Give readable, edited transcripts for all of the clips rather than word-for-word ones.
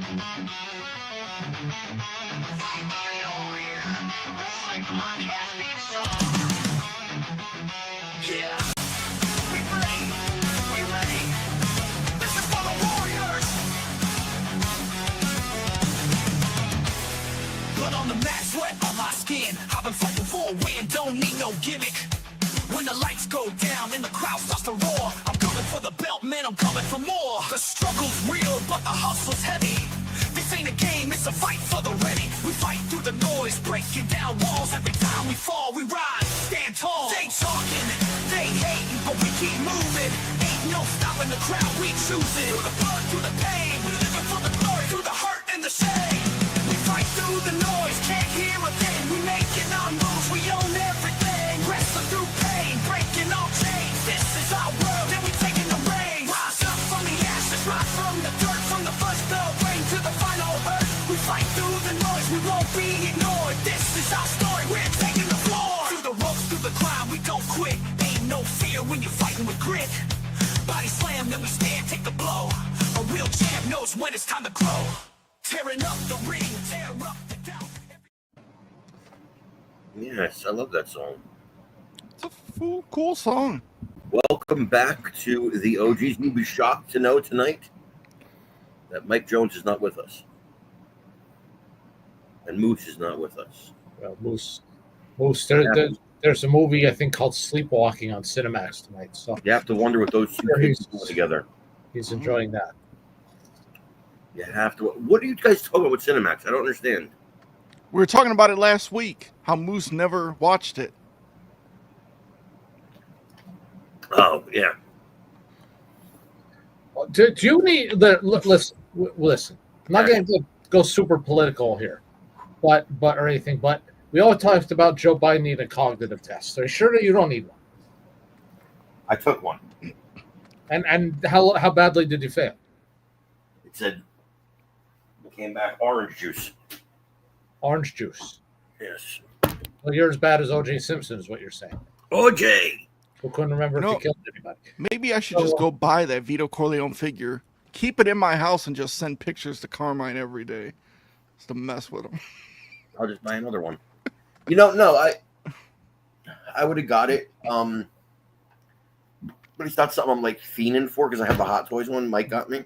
I've been fighting for a win, don't need no gimmick. When the lights go down and the crowd starts to roar, I'm coming for the belt, man, I'm coming for more. The struggle's real, but the hustle's heavy. This ain't a game, it's a fight for the ready. We fight through the noise, breaking down walls. Every time we fall, we rise, stand tall. They talking, they hating, but we keep moving. Ain't no stopping the crowd, we choose it. Through the blood, through the pain, we living for the glory. Through the hurt and the shame, we fight through the noise, can't hear a thing. We making our moves, we own everything. Wrestling through pain, breaking all chains. This is our world, and we taking the reins. Rise up from the ashes, rise from the dirt. From the first bell ring to the final hurt. We fight through the noise, we won't be ignored. This is our story, we're taking the floor. Through the ropes, through the climb, we don't quit. Ain't no fear when you're fighting with grit. Body slam, then we stand, take the blow. A real champ knows when it's time to grow. Tearing up the ring, tear up the doubt. Yes, I love that song. It's a cool song. Welcome back to the OGs. You'll be shocked to know tonight that Mike Jones is not with us. And Moose is not with us. Well, Moose. There's a movie I think called Sleepwalking on Cinemax tonight. So You have to wonder what those two kids do together. he's enjoying that. You have to. What are you guys talking about with Cinemax? I don't understand. We were talking about it last week, how Moose never watched it. Oh, yeah. Do you need listen? I'm not going to go super political here, but or anything. But we all talked about Joe Biden needing a cognitive test. Are you sure that you don't need one? I took one. And how badly did you fail? It said it came back orange juice. Orange juice. Yes. Well, you're as bad as O.J. Simpson, is what you're saying. OJ. Who couldn't remember if he killed anybody. Maybe I should just go buy that Vito Corleone figure, keep it in my house, and just send pictures to Carmine every day just to mess with him. I'll just buy another one. No, I would have got it. But it's not something I'm like fiending for because I have the Hot Toys one Mike got me.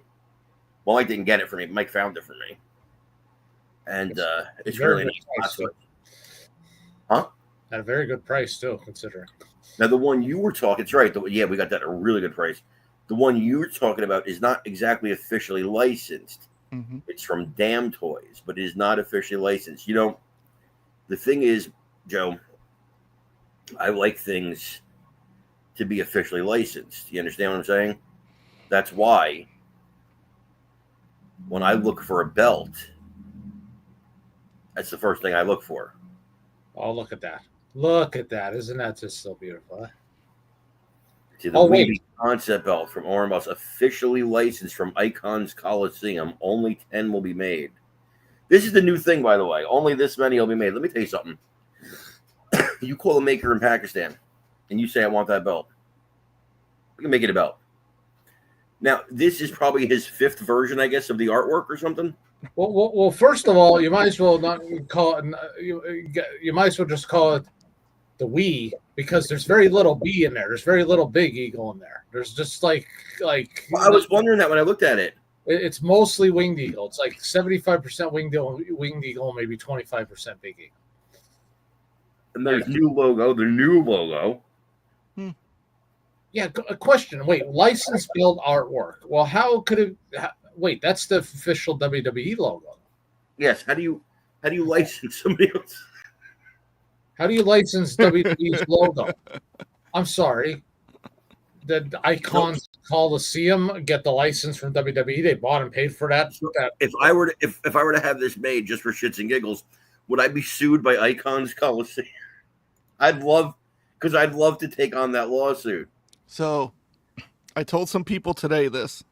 Well, Mike didn't get it for me. Mike found it for me. And it's really nice. Huh? At a very good price, too, considering. Now, the one you were talking, it's right. Yeah, we got that at a really good price. The one you were talking about is not exactly officially licensed. Mm-hmm. It's from Damn Toys, but it is not officially licensed. The thing is, Joe, I like things to be officially licensed. You understand what I'm saying? That's why when I look for a belt, that's the first thing I look for. Oh, look at that. Look at that. Isn't that just so beautiful? Huh? See, the Weeby concept belt from Ormos, officially licensed from Icons Coliseum. Only 10 will be made. This is the new thing, by the way. Only this many will be made. Let me tell you something. You call a maker in Pakistan, and you say, I want that belt. We can make it a belt. Now, this is probably his 5th version, I guess, of the artwork or something. Well, first of all, you might as well not call it. You might as well just call it the Wii, because there's very little B in there. There's very little Big Eagle in there. There's just like. Well, I was wondering that when I looked at it. It's mostly Winged Eagle. It's like 75% Winged Eagle, maybe 25% Big Eagle. And there's the new logo. Yeah, a question. Wait, licensed build artwork. Well, how could it? Wait, that's the official WWE logo. Yes. How do you license somebody else? How do you license WWE's logo? I'm sorry. Did Icons Coliseum get the license from WWE? They bought and paid for that. If I were to have this made just for shits and giggles, would I be sued by Icons Coliseum? I'd love to take on that lawsuit. So I told some people today this,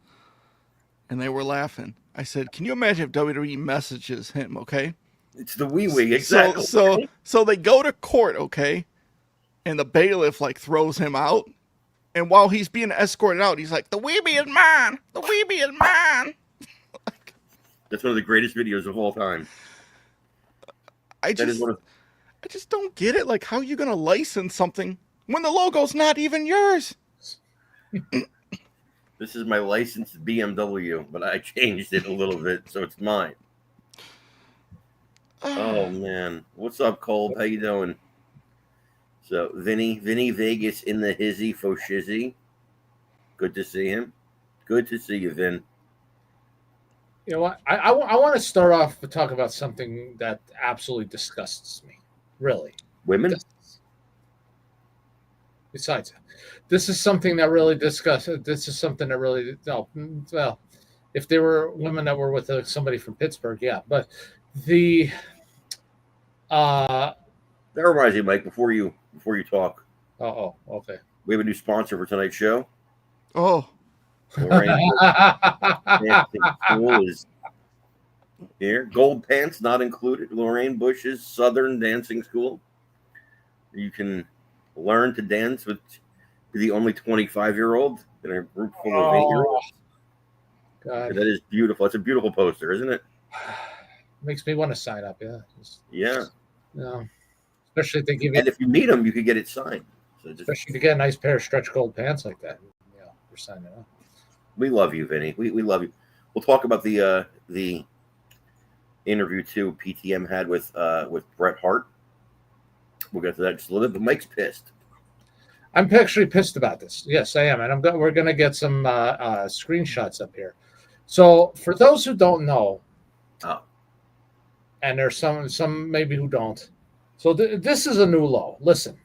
and they were laughing. I said, can you imagine if WWE messages him, okay? It's the wee, exactly. So they go to court, okay? And the bailiff, throws him out. And while he's being escorted out, he's like, the weebie is mine. The weebie is mine. That's one of the greatest videos of all time. I That is just one of I just don't get it. Like, how are you gonna license something when the logo's not even yours? This is my licensed BMW, but I changed it a little bit, so it's mine. Oh man, what's up, Cole? How you doing? So Vinny Vegas in the hizzy fo shizzy. Good to see him. Good to see you, Vin. You know what? I want to start off to talk about something that absolutely disgusts me. Really. Women? Besides, this is something that really disgusts. This is something that really no. Well, if there were women that were with somebody from Pittsburgh, yeah. But the That reminds me, Mike. Before you talk, okay. we have a new sponsor for tonight's show. Oh, Lorraine Dancing School is here. Gold pants not included. Lorraine Bush's Southern Dancing School. You can learn to dance with the only 25-year-old in a group full of 8-year-olds. God. That is beautiful. It's a beautiful poster, isn't it? Makes me want to sign up. Yeah. Yeah. No. Especially if they give you. And if you meet them, you could get it signed. So just, Especially to get a nice pair of stretch gold pants like that. Yeah, we're signing up. we love you, Vinny. We love you. We'll talk about the interview too PTM had with Bret Hart. We'll get to that just a little bit. But Mike's pissed. I'm actually pissed about this. Yes, I am, and we're going to get some screenshots up here. So, for those who don't know, and there's some maybe who don't. So this is a new low. Listen,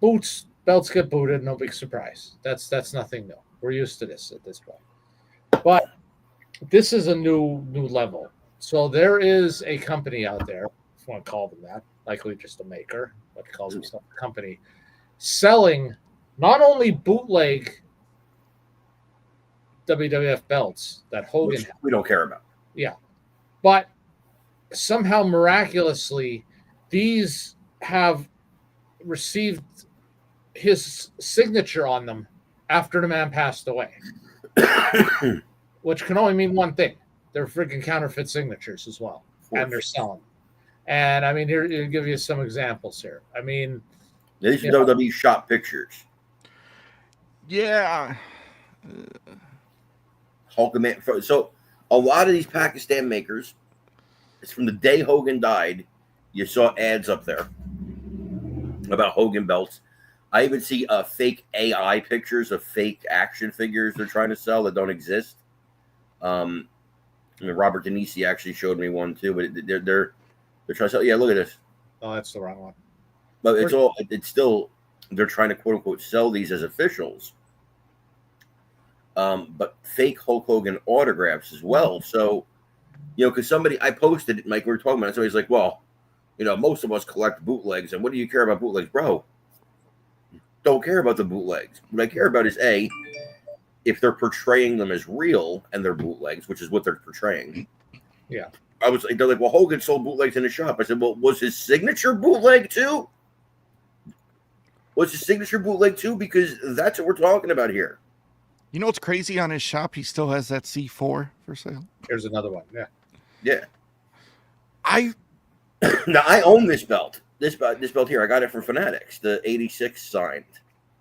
belts get booted. No big surprise. That's nothing new. We're used to this at this point. But this is a new level. So there is a company out there, if you want to call them that, likely just a maker, but calls himself a company, selling not only bootleg WWF belts that Hogan had, we don't care about. yeah, but somehow miraculously these have received his signature on them after the man passed away, which can only mean one thing: they're freaking counterfeit signatures as well, and they're selling them. And I mean, here I'll give you some examples here. I mean, these are WWE shop pictures. yeah. Hogan. So a lot of these Pakistan makers, it's from the day Hogan died. You saw ads up there about Hogan belts. I even see fake AI pictures of fake action figures they're trying to sell that don't exist. I mean, Robert Denisi actually showed me one too, but they're trying to sell. Yeah, look at this. Oh, that's the wrong one. But it's still they're trying to quote unquote sell these as officials. But fake Hulk Hogan autographs as well. So, because I posted it, Mike, we were talking about it. So he's like, well, most of us collect bootlegs, and what do you care about bootlegs, bro? Don't care about the bootlegs. What I care about is if they're portraying them as real and they're bootlegs, which is what they're portraying. Yeah. They're like, well, Hogan sold bootlegs in his shop. I said, well, was his signature bootleg too? Was his signature bootleg too? Because that's what we're talking about here. You know what's crazy on his shop? He still has that C4 for sale. Here's another one. Yeah. Yeah. I own this belt. This belt here. I got it from Fanatics, the 86 signed.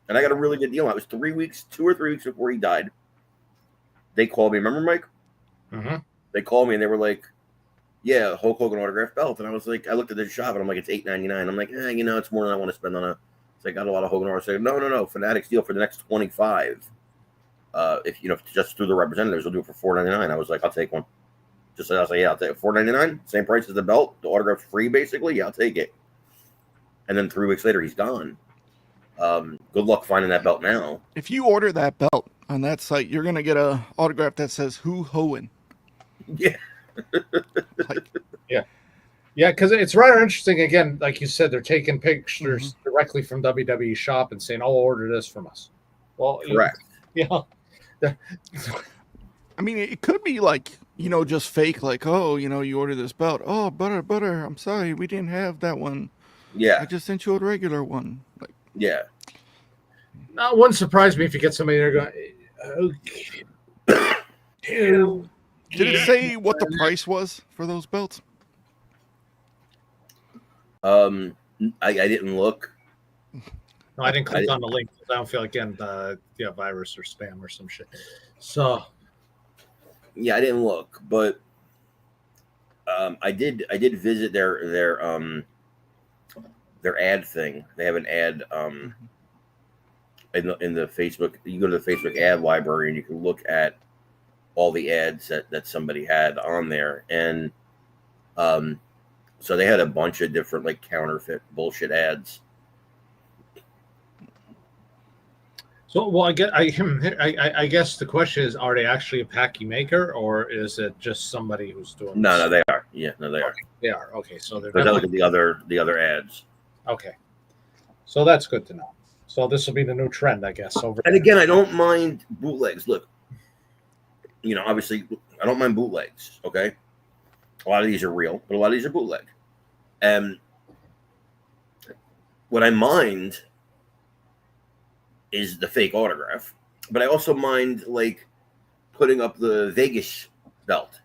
And I got a really good deal. It was 2 or 3 weeks before he died. They called me. Remember, Mike? Mm-hmm. They called me and they were like, yeah, Hulk Hogan autographed belt. And I was like, I looked at the shop and I'm like, it's $8.99. I'm like, it's more than I want to spend on a. So I got a lot of Hogan autographs. I said, no. Fanatics deal for the next 25. If just through the representatives, will do it for $4.99. I was like, I'll take one. I was like, yeah, I'll take it. $4.99, same price as the belt. The autograph's free, basically. Yeah, I'll take it. And then 3 weeks later, he's gone. Good luck finding that belt now. If you order that belt on that site, you're gonna get a autograph that says "Who Hogan." Yeah. Yeah, because it's rather interesting. Again, like you said, they're taking pictures directly from WWE shop and saying, "Oh, order this from us." Well, correct. Yeah. I mean, it could be like, just fake, like, oh, you order this belt. Oh, butter. I'm sorry, we didn't have that one. Yeah. I just sent you a regular one. Like, yeah. Wouldn't surprise me if you get somebody there going, okay. Did it say what the price was for those belts? I didn't look. No, I didn't click on the link because I don't feel like getting the virus or spam or some shit. So Yeah, I didn't look, but I did visit their ad thing. They have an ad in the Facebook. You go to the Facebook ad library and you can look at all the ads that somebody had on there, and so they had a bunch of different like counterfeit bullshit ads. So, well, I guess the question is: are they actually a packy maker, or is it just somebody who's doing? No, this? no, they are. Yeah, no, they are. They are. Okay, so they're. But I look at the other ads. Okay, so that's good to know. So this will be the new trend, I guess. Over. And again, I don't mind bootlegs. Look, obviously, I don't mind bootlegs. Okay, a lot of these are real, but a lot of these are bootleg. And what I mind is the fake autograph, but I also mind like putting up the Vegas belt,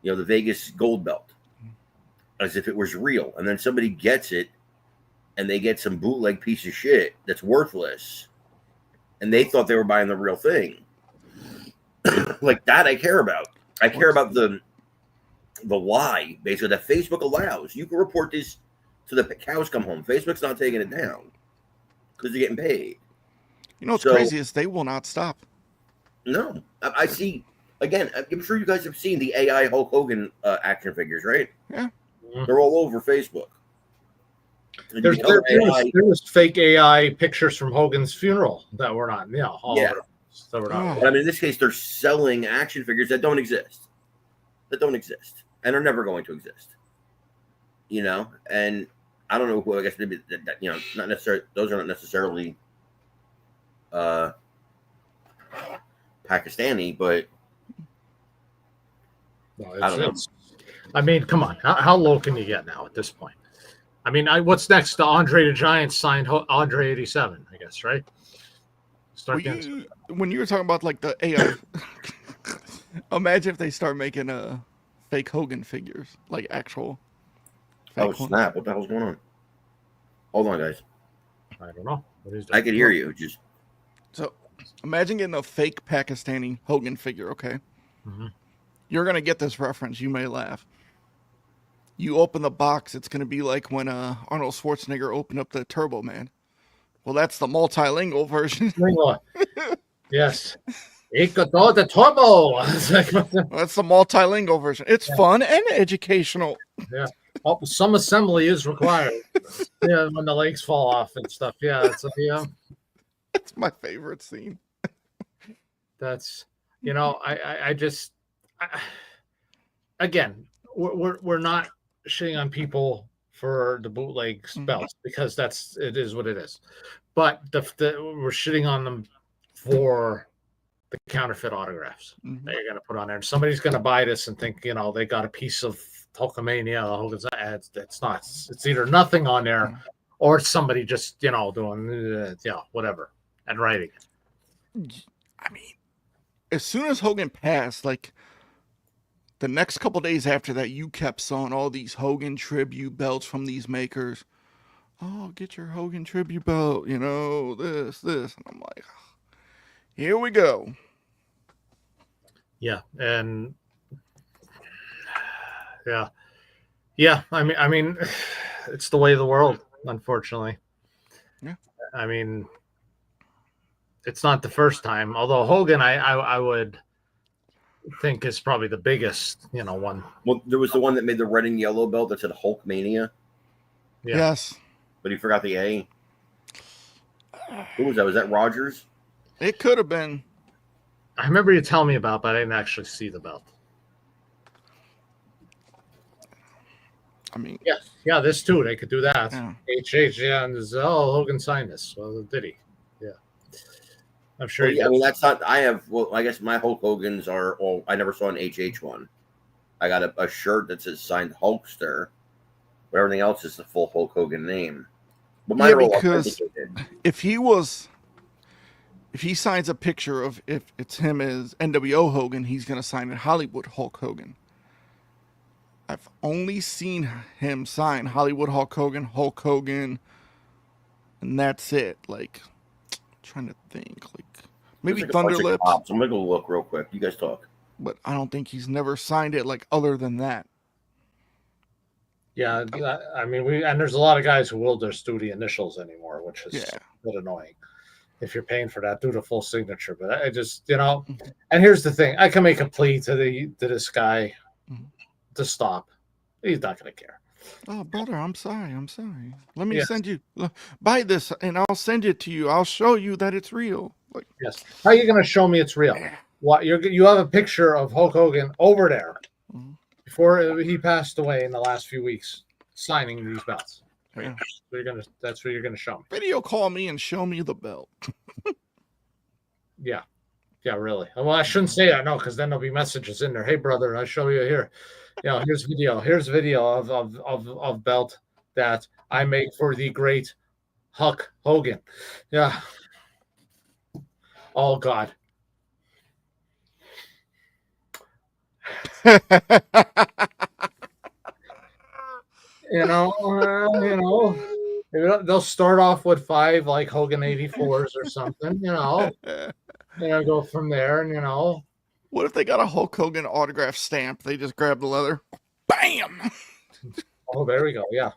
the Vegas gold belt, as if it was real, and then somebody gets it and they get some bootleg piece of shit that's worthless, and they thought they were buying the real thing. Like that I care about. I care about the lie, basically, that Facebook allows. You can report this to the cows come home. Facebook's not taking it down because they're getting paid. You know what's crazy is they will not stop. No. I see, again, I'm sure you guys have seen the AI Hulk Hogan action figures, right? Yeah. They're all over Facebook. There was fake AI pictures from Hogan's funeral that were not, all over. That were not. But I mean, in this case, they're selling action figures that don't exist. And are never going to exist. And I don't know who, I guess maybe that not necessarily, those are not necessarily Pakistani, but I don't know. I mean, come on, how low can you get now at this point? I mean, what's next? The Andre the Giant signed Andre 87, I guess, right? When you were talking about like the AI, imagine if they start making fake Hogan figures, like actual. Oh snap! What the hell's going on? Hold on, guys. I don't know. I could hear you. Just so imagine getting a fake Pakistani Hogan figure. Okay, You're gonna get this reference. You may laugh. You open the box, it's gonna be like when Arnold Schwarzenegger opened up the Turbo Man. Well, that's the multilingual version. Yes. The Turbo. That's the multilingual version. It's fun and educational. Yeah. Oh, some assembly is required. Yeah, when the legs fall off and stuff. Yeah, That's my favorite scene. That's I just again, we're not shitting on people for the bootleg belts because it is what it is. But we're shitting on them for the counterfeit autographs that you're going to put on there. And somebody's going to buy this and think, they got a piece of Hulkamania. Hogan's ads. It's not. It's either nothing on there or somebody just, doing, whatever and writing it. I mean, as soon as Hogan passed, like the next couple days after that, you kept selling all these Hogan tribute belts from these makers. Oh, get your Hogan tribute belt, this. And I'm like, here we go. Yeah, and yeah. I mean, it's the way of the world, unfortunately. Yeah. I mean, it's not the first time. Although Hogan, I would think is probably the biggest, one. Well, there was the one that made the red and yellow belt that said Hulkmania. Yeah. Yes. But he forgot the A. Who was that? Was that Rogers? It could have been. I remember you telling me about, but I didn't actually see the belt. I mean, yeah, this too. They could do that. Yeah. HH, and Hogan signed this. Well, did he? Yeah, I'm sure. Well, I mean, that's not. I guess my Hulk Hogan's are all. I never saw an HH one. I got a shirt that says signed Hulkster, but everything else is the full Hulk Hogan name. But yeah, because if he was if he signs a picture of if it's him as NWO Hogan, he's gonna sign it Hollywood Hulk Hogan. I've only seen him sign Hollywood Hulk Hogan, and that's it. Like, trying to think, like maybe There's like a bunch of Thunderlips, cops. I'm gonna go look real quick. You guys talk. but I don't think he's never signed it like other than that. Yeah, I mean, there's a lot of guys who will just do the initials anymore, which is Yeah. a bit annoying. If you're paying for that, do the full signature. But I just, and here's the thing: I can make a plea to this guy to stop. He's not going to care. Oh, brother, I'm sorry. Let me send you buy this, and I'll send it to you. I'll show you that it's real. Like, yes, how are you going to show me it's real? What you have a picture of Hulk Hogan over there before he passed away in the last few weeks, signing these belts. yeah. That's what you're gonna show me. Video call me and show me the belt. Yeah, really. Well, I shouldn't say that, no, because then there'll be messages in there. Hey, brother, I show you here. Here's video. Here's video of belt that I make for the great Hulk Hogan. Yeah. Oh God. They'll start off with 5 like Hogan 84s or something, go from there, and What if they got a Hulk Hogan autograph stamp? They just grab the leather, bam. Oh, there we go. Yeah.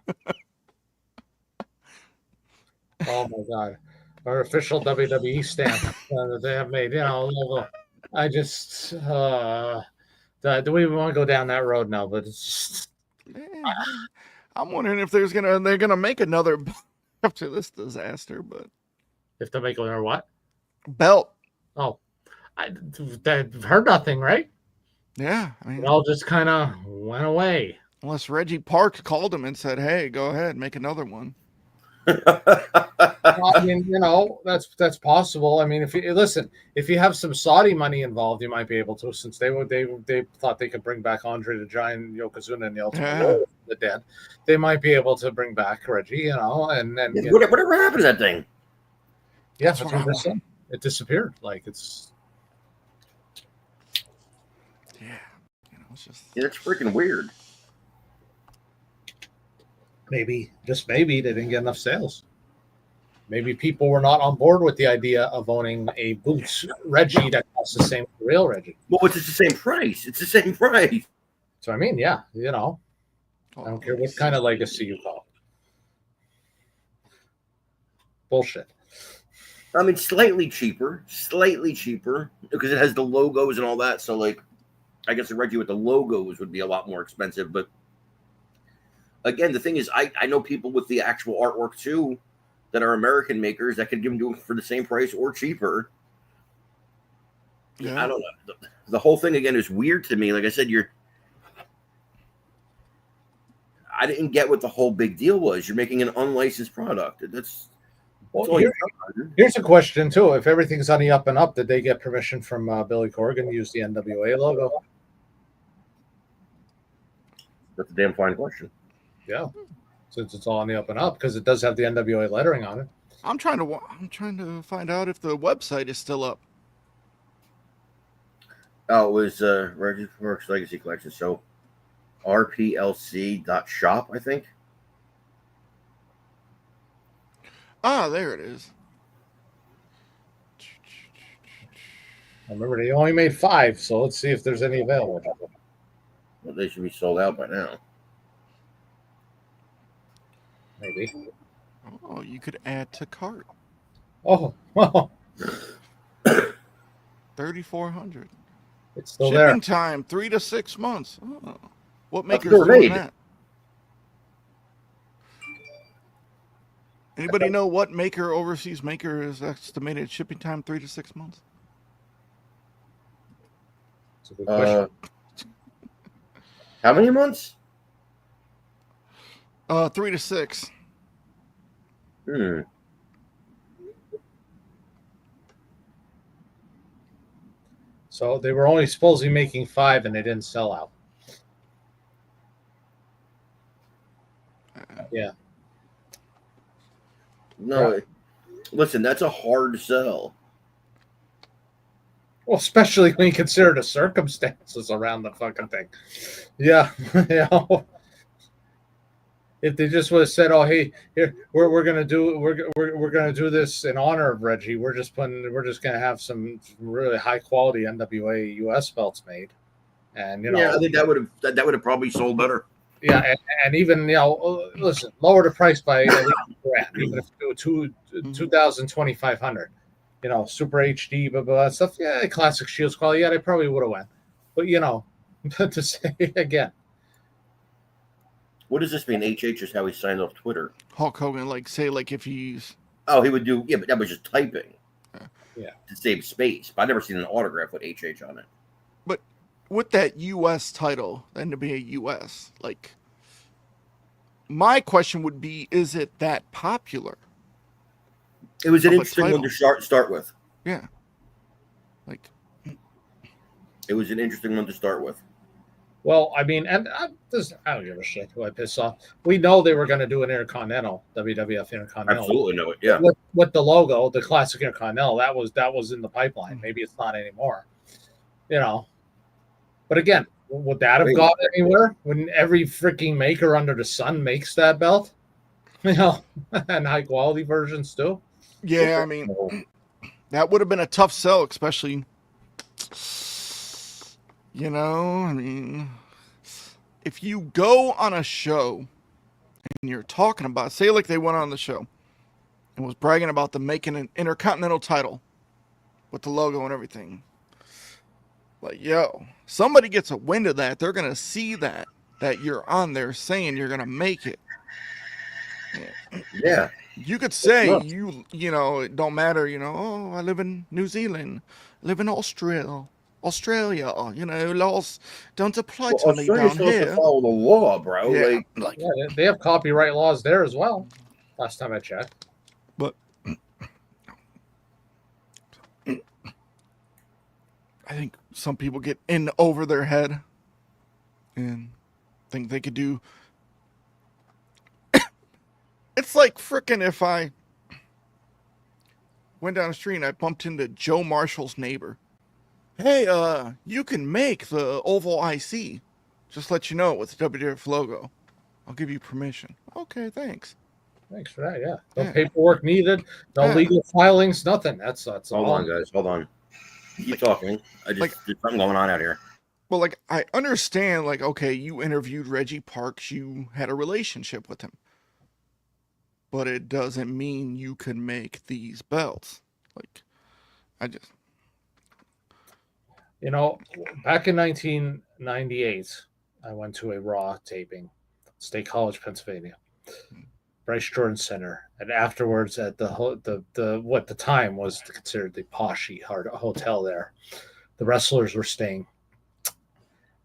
Oh my God, our official WWE stamp that they have made. Logo. I just do we even want to go down that road now? But it's just. I'm wondering if they're gonna make another after this disaster, but If they make another what? Belt. Oh, I've heard nothing, right? Yeah, I mean, It all just kind of went away. unless Reggie Park called him and said, "Hey, go ahead, make another one." I mean, that's possible. I mean, if you have some Saudi money involved, you might be able to, since they thought they could bring back Andre the Giant, Yokozuna, and the Ultimate Warrior from the dead. They might be able to bring back Reggie, and then Whatever happened to that thing? Yeah, that's what I'm saying. It disappeared. Like it's. Yeah, it's just. Yeah, it's freaking weird. Maybe, just maybe, they didn't get enough sales. Maybe people were not on board with the idea of owning a Boots Reggie that costs the same as the real Reggie. Well, it's the same price. It's the same price. So, I mean, yeah, I don't care what kind of legacy you call it. Bullshit. I mean, slightly cheaper, because it has the logos and all that. So, like, I guess the Reggie with the logos would be a lot more expensive, but again, the thing is, I know people with the actual artwork too that are American makers that could give them to them for the same price or cheaper. Yeah. I don't know. The whole thing again is weird to me. Like I said, I didn't get what the whole big deal was. You're making an unlicensed product. Here's a question too. If everything's on the up and up, did they get permission from Billy Corgan to use the NWA logo? That's a damn fine question. Yeah, since it's all on the up and up, because it does have the NWA lettering on it. I'm trying to find out if the website is still up. Oh, it was Reggie Works Legacy Collection. So rplc.shop, I think. Ah, there it is. I remember they only made 5, so let's see if there's any available. Well, they should be sold out by now. Maybe. Oh, you could add to cart. Oh, well. 3,400. It's still Shipping there. time 3 to 6 months. Oh. What maker's still doing made. that? Anybody know what overseas maker is estimated shipping time 3 to 6 months? It's a good question. How many months? 3 to 6. So they were only supposedly making 5, and they didn't sell out. Yeah. No, listen, that's a hard sell. Well, especially when you consider the circumstances around the fucking thing. Yeah, you know, if they just would have said, "Oh, hey, here we're gonna do we're gonna do this in honor of Reggie. We're just gonna have some really high quality NWA US belts made," and you Yeah, know, I think that would have probably sold better. yeah, and even listen, lower the price by at least a grand, even if you do 2,000, 2,500. You know, Super HD, blah blah that stuff. Yeah, classic Shields quality. Yeah, they probably would have went, but you know, to say again, What does this mean? HH is how he signed off Twitter. Hulk Hogan, like, say, like, if he's. Oh, he would do. Yeah, but that was just typing. Yeah. To save space. But I've never seen an autograph with HH on it. But with that U.S. title, the NWA U.S., like, my question would be, is it that popular? It was an Of a interesting one to title. start with. Yeah. Like, It was an interesting one to start with. Well, I mean, and I don't give a shit who I piss off. We know they were going to do an Intercontinental, WWF Intercontinental. Absolutely know it. Yeah. With the logo, the classic Intercontinental, that was in the pipeline. Maybe it's not anymore. You know. But again, would that have gone anywhere when every freaking maker under the sun makes that belt? You know, and high quality versions too. yeah, I mean, that would have been a tough sell, especially, you know, I mean, if you go on a show and you're talking about, say, like they went on the show and was bragging about them making an Intercontinental title with the logo and everything. Like, yo, somebody gets a wind of that, they're going to see that you're on there saying you're going to make it. Yeah. You could say, you know, it don't matter, you know, oh, I live in New Zealand, live in Australia, you know, laws don't apply to me Australia's down supposed here. to follow the law, bro. Yeah, Like, Yeah, they have copyright laws there as well. Last time I checked. but I think some people get in over their head and think they could do. It's like frickin' if I went down the street and I bumped into Joe Marshall's neighbor. Hey, you can make the oval IC. Just let you know with the WWF logo. I'll give you permission. Okay, thanks. Thanks for that. Yeah, no Yeah. paperwork needed, no Yeah. legal filings, nothing. That's hold all. on, guys. Hold on. Keep talking. There's something going on out here. Well, like, I understand, like, okay, you interviewed Reggie Parks, you had a relationship with him. But it doesn't mean you can make these belts. Like, I just. You know, back in 1998, I went to a Raw taping, State College, Pennsylvania, Bryce Jordan Center, and afterwards at the what the time was considered the poshy hotel there, the wrestlers were staying,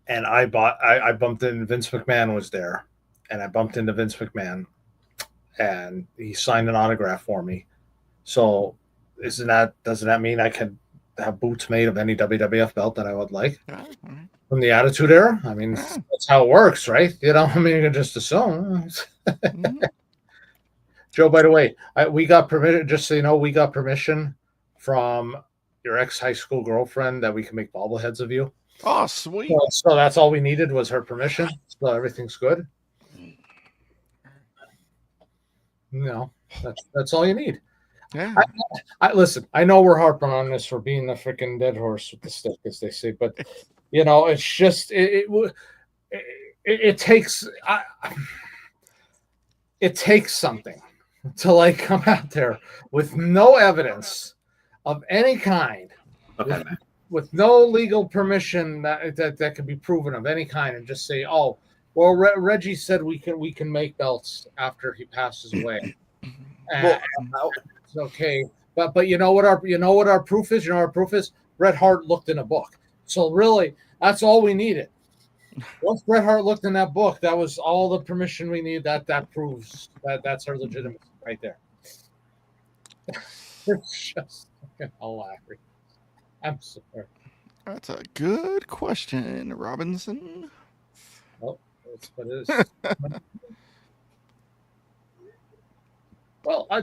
and I bumped in Vince McMahon was there, and I bumped into Vince McMahon, and he signed an autograph for me. So, doesn't that mean I can have boots made of any WWF belt that I would like from the Attitude Era? I mean, that's how it works, right? You know, I mean, you can just assume. Joe, by the way, we got permission. Just so you know, we got permission from your ex high school girlfriend that we can make bobbleheads of you. Oh, sweet. So that's all we needed was her permission. So everything's good. No, that's all you need. Yeah. I listen. I know we're harping on this for being the freaking dead horse with the stick, as they say, but you know, it's just it takes it takes something to like come out there with no evidence of any kind, with no legal permission that can be proven of any kind, and just say, "Oh, well, Reggie said we can make belts after he passes away." It's okay, but you know what our proof is? You know what our proof is? Bret Hart looked in a book. So really, that's all we needed. Once Bret Hart looked in that book, that was all the permission we need. That proves that's our legitimacy right there. It's just hilarious. I'm sorry. That's a good question, Robinson. Oh, that's what it is. Well, I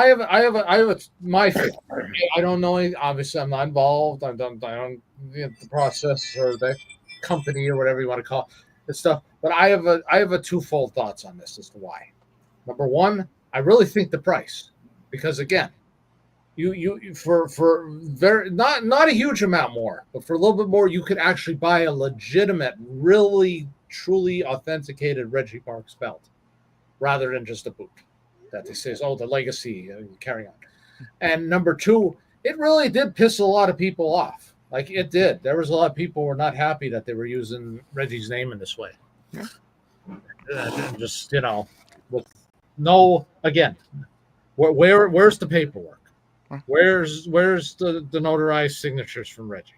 have my feeling. I don't know any. Obviously, I'm not involved. I don't the process or the company or whatever you want to call it stuff. But I have a twofold thoughts on this as to why. Number one, I really think the price, because again, you for very not a huge amount more, but for a little bit more, you could actually buy a legitimate, really truly authenticated Reggie Parks belt, rather than just a boot that they say is, oh, the legacy, carry on. And number two, it really did piss a lot of people off. Like it did. There was a lot of people who were not happy that they were using Reggie's name in this way. Yeah. Just with no, again, where's the paperwork? Where's the notarized signatures from Reggie?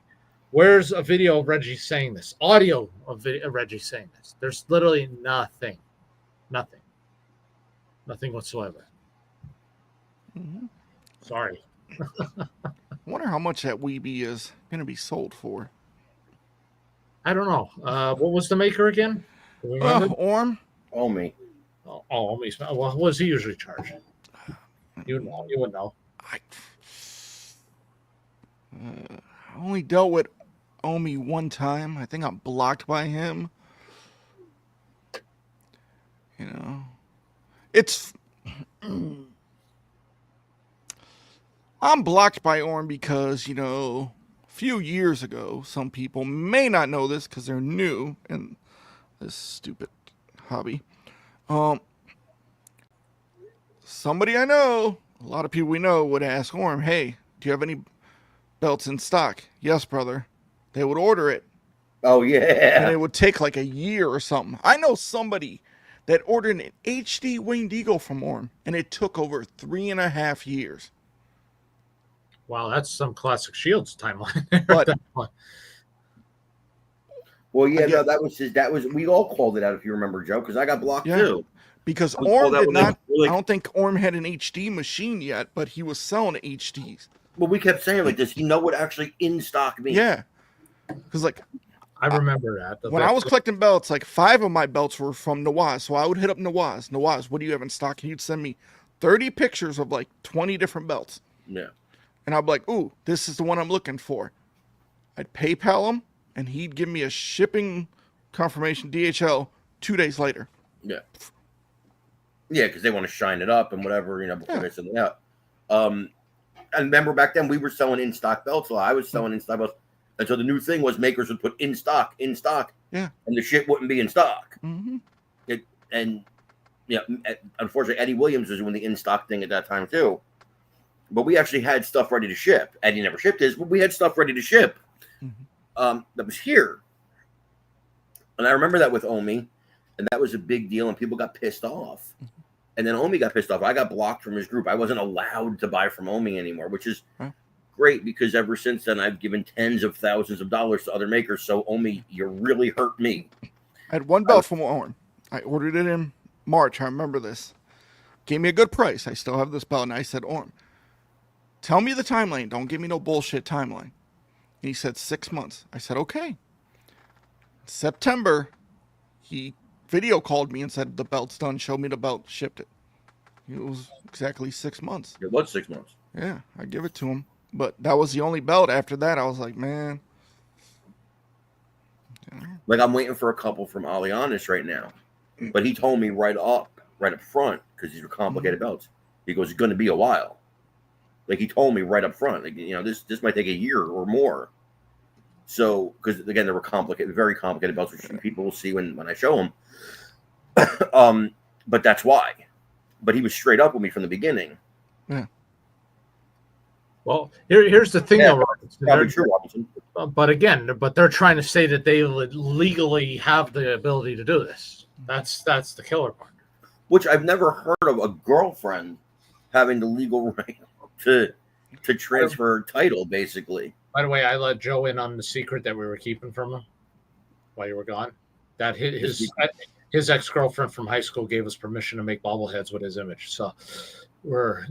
Where's a video of Reggie saying this? Audio of Reggie saying this? There's literally nothing whatsoever. Mm-hmm. Sorry. I wonder how much that Weeby is going to be sold for. I don't know. What was the maker again? Do we remember? Orm. Omi. Omi's. Well, what was he usually charging? You would know. I only dealt with Omi one time. I think I'm blocked by him. It's I'm blocked by Orm because, a few years ago, some people may not know this because they're new in this stupid hobby. Somebody I know, a lot of people we know, would ask Orm, hey, do you have any belts in stock? Yes, brother. They would order it. Oh, yeah. And it would take like a year or something. I know somebody that ordered an HD Winged Eagle from Orm, and it took over 3.5 years. Wow, that's some classic Shields timeline. But well, yeah, no, that was we all called it out, if you remember, Joe, because I got blocked too. Because Orm did not. I don't think Orm had an HD machine yet, but he was selling HDs. Well, we kept saying, like, does he know what actually in stock means? Yeah, because I remember that. When I was collecting belts, like 5 of my belts were from Nawaz. So I would hit up Nawaz. Nawaz, what do you have in stock? And he'd send me 30 pictures of like 20 different belts. Yeah. And I'd be like, ooh, this is the one I'm looking for. I'd PayPal him, and he'd give me a shipping confirmation, DHL, 2 days later. Yeah. Yeah, because they want to shine it up and whatever, before they send it out. And remember back then we were selling in-stock belts. So I was selling in-stock belts. And so the new thing was makers would put in stock. Yeah. And the shit wouldn't be in stock. Mm-hmm. Unfortunately, Eddie Williams was doing the in-stock thing at that time too. But we actually had stuff ready to ship. Eddie never shipped his, but we had stuff ready to ship. Mm-hmm. That was here. And I remember that with Omi, and that was a big deal, and people got pissed off. Mm-hmm. And then Omi got pissed off. I got blocked from his group. I wasn't allowed to buy from Omi anymore, which is great because ever since then I've given tens of thousands of dollars to other makers. So Omi, you really hurt me. I had one belt from Orm. I ordered it in March. I remember this. Gave me a good price. I still have this belt, and I said, Orm, tell me the timeline. Don't give me no bullshit timeline. And he said 6 months. I said, okay. September, he video called me and said the belt's done. Showed me the belt, shipped it. It was exactly 6 months. It was 6 months. Yeah, I give it to him. But that was the only belt. After that, I was like, man. Like I'm waiting for a couple from Alianis right now. But he told me right up front, because these are complicated belts. He goes, it's going to be a while. Like he told me right up front, like, this might take a year or more. So, because again, there were very complicated belts, which people will see when I show them. But that's why. But he was straight up with me from the beginning. Yeah. Well, here's the thing, though, probably true, Robinson. But again, they're trying to say that they legally have the ability to do this. That's the killer part. Which I've never heard of a girlfriend having the legal right to transfer her title, basically. By the way, I let Joe in on the secret that we were keeping from him while you were gone. That his ex-girlfriend from high school gave us permission to make bobbleheads with his image. So we're,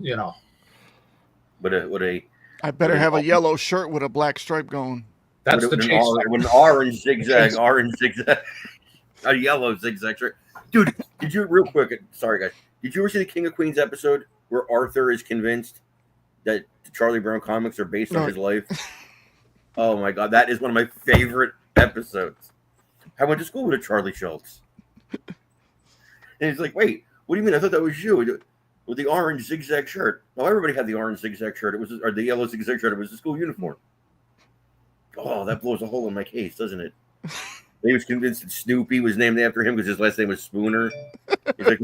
I better have a yellow shirt with a black stripe going. That's the chase. With an orange zigzag, a yellow zigzag shirt. Dude, did you, real quick, sorry guys, Did you ever see the King of Queens episode where Arthur is convinced that the Charlie Brown comics are based on his life? Oh my god, that is one of my favorite episodes. I went to school with a Charlie Schultz. And he's like, wait, what do you mean? I thought that was you with the orange zigzag shirt. No, everybody had the orange zigzag shirt. It was, or the yellow zigzag shirt. It was the school uniform. Oh, that blows a hole in my case, doesn't it? He was convinced that Snoopy was named after him because his last name was Spooner. He's like,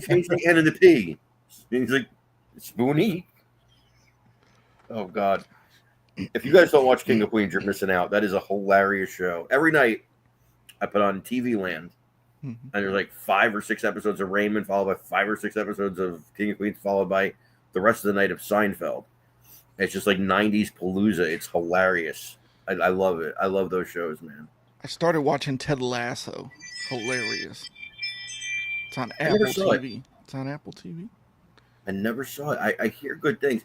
change the N and the P. And he's like, Spoony? Oh, God. If you guys don't watch King of Queens, you're missing out. That is a hilarious show. Every night, I put on TV Land, and there's like 5 or 6 episodes of Raymond, followed by 5 or 6 episodes of King of Queens, followed by the rest of the night of Seinfeld. It's just like 90s Palooza. It's hilarious. I love it. I love those shows, man. I started watching Ted Lasso. Hilarious. It's on Apple TV. It's on Apple TV. I never saw it. I hear good things.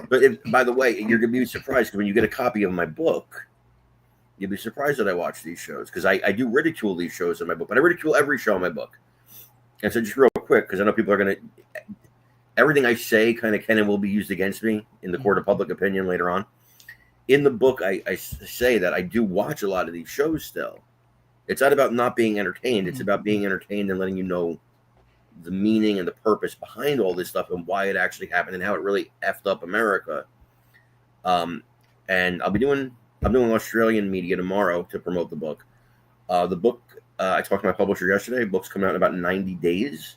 But by the way, you're going to be surprised because when you get a copy of my book, you'll be surprised that I watch these shows because I do ridicule these shows in my book, but I ridicule every show in my book. And so just real quick, because I know people are going to, everything I say kind of can and will be used against me in the court of public opinion later on. In the book, I say that I do watch a lot of these shows still. It's not about not being entertained. It's about being entertained and letting you know the meaning and the purpose behind all this stuff and why it actually happened and how it really effed up America. And I'm doing Australian media tomorrow to promote the book. The book, I talked to my publisher yesterday. Book's coming out in about 90 days,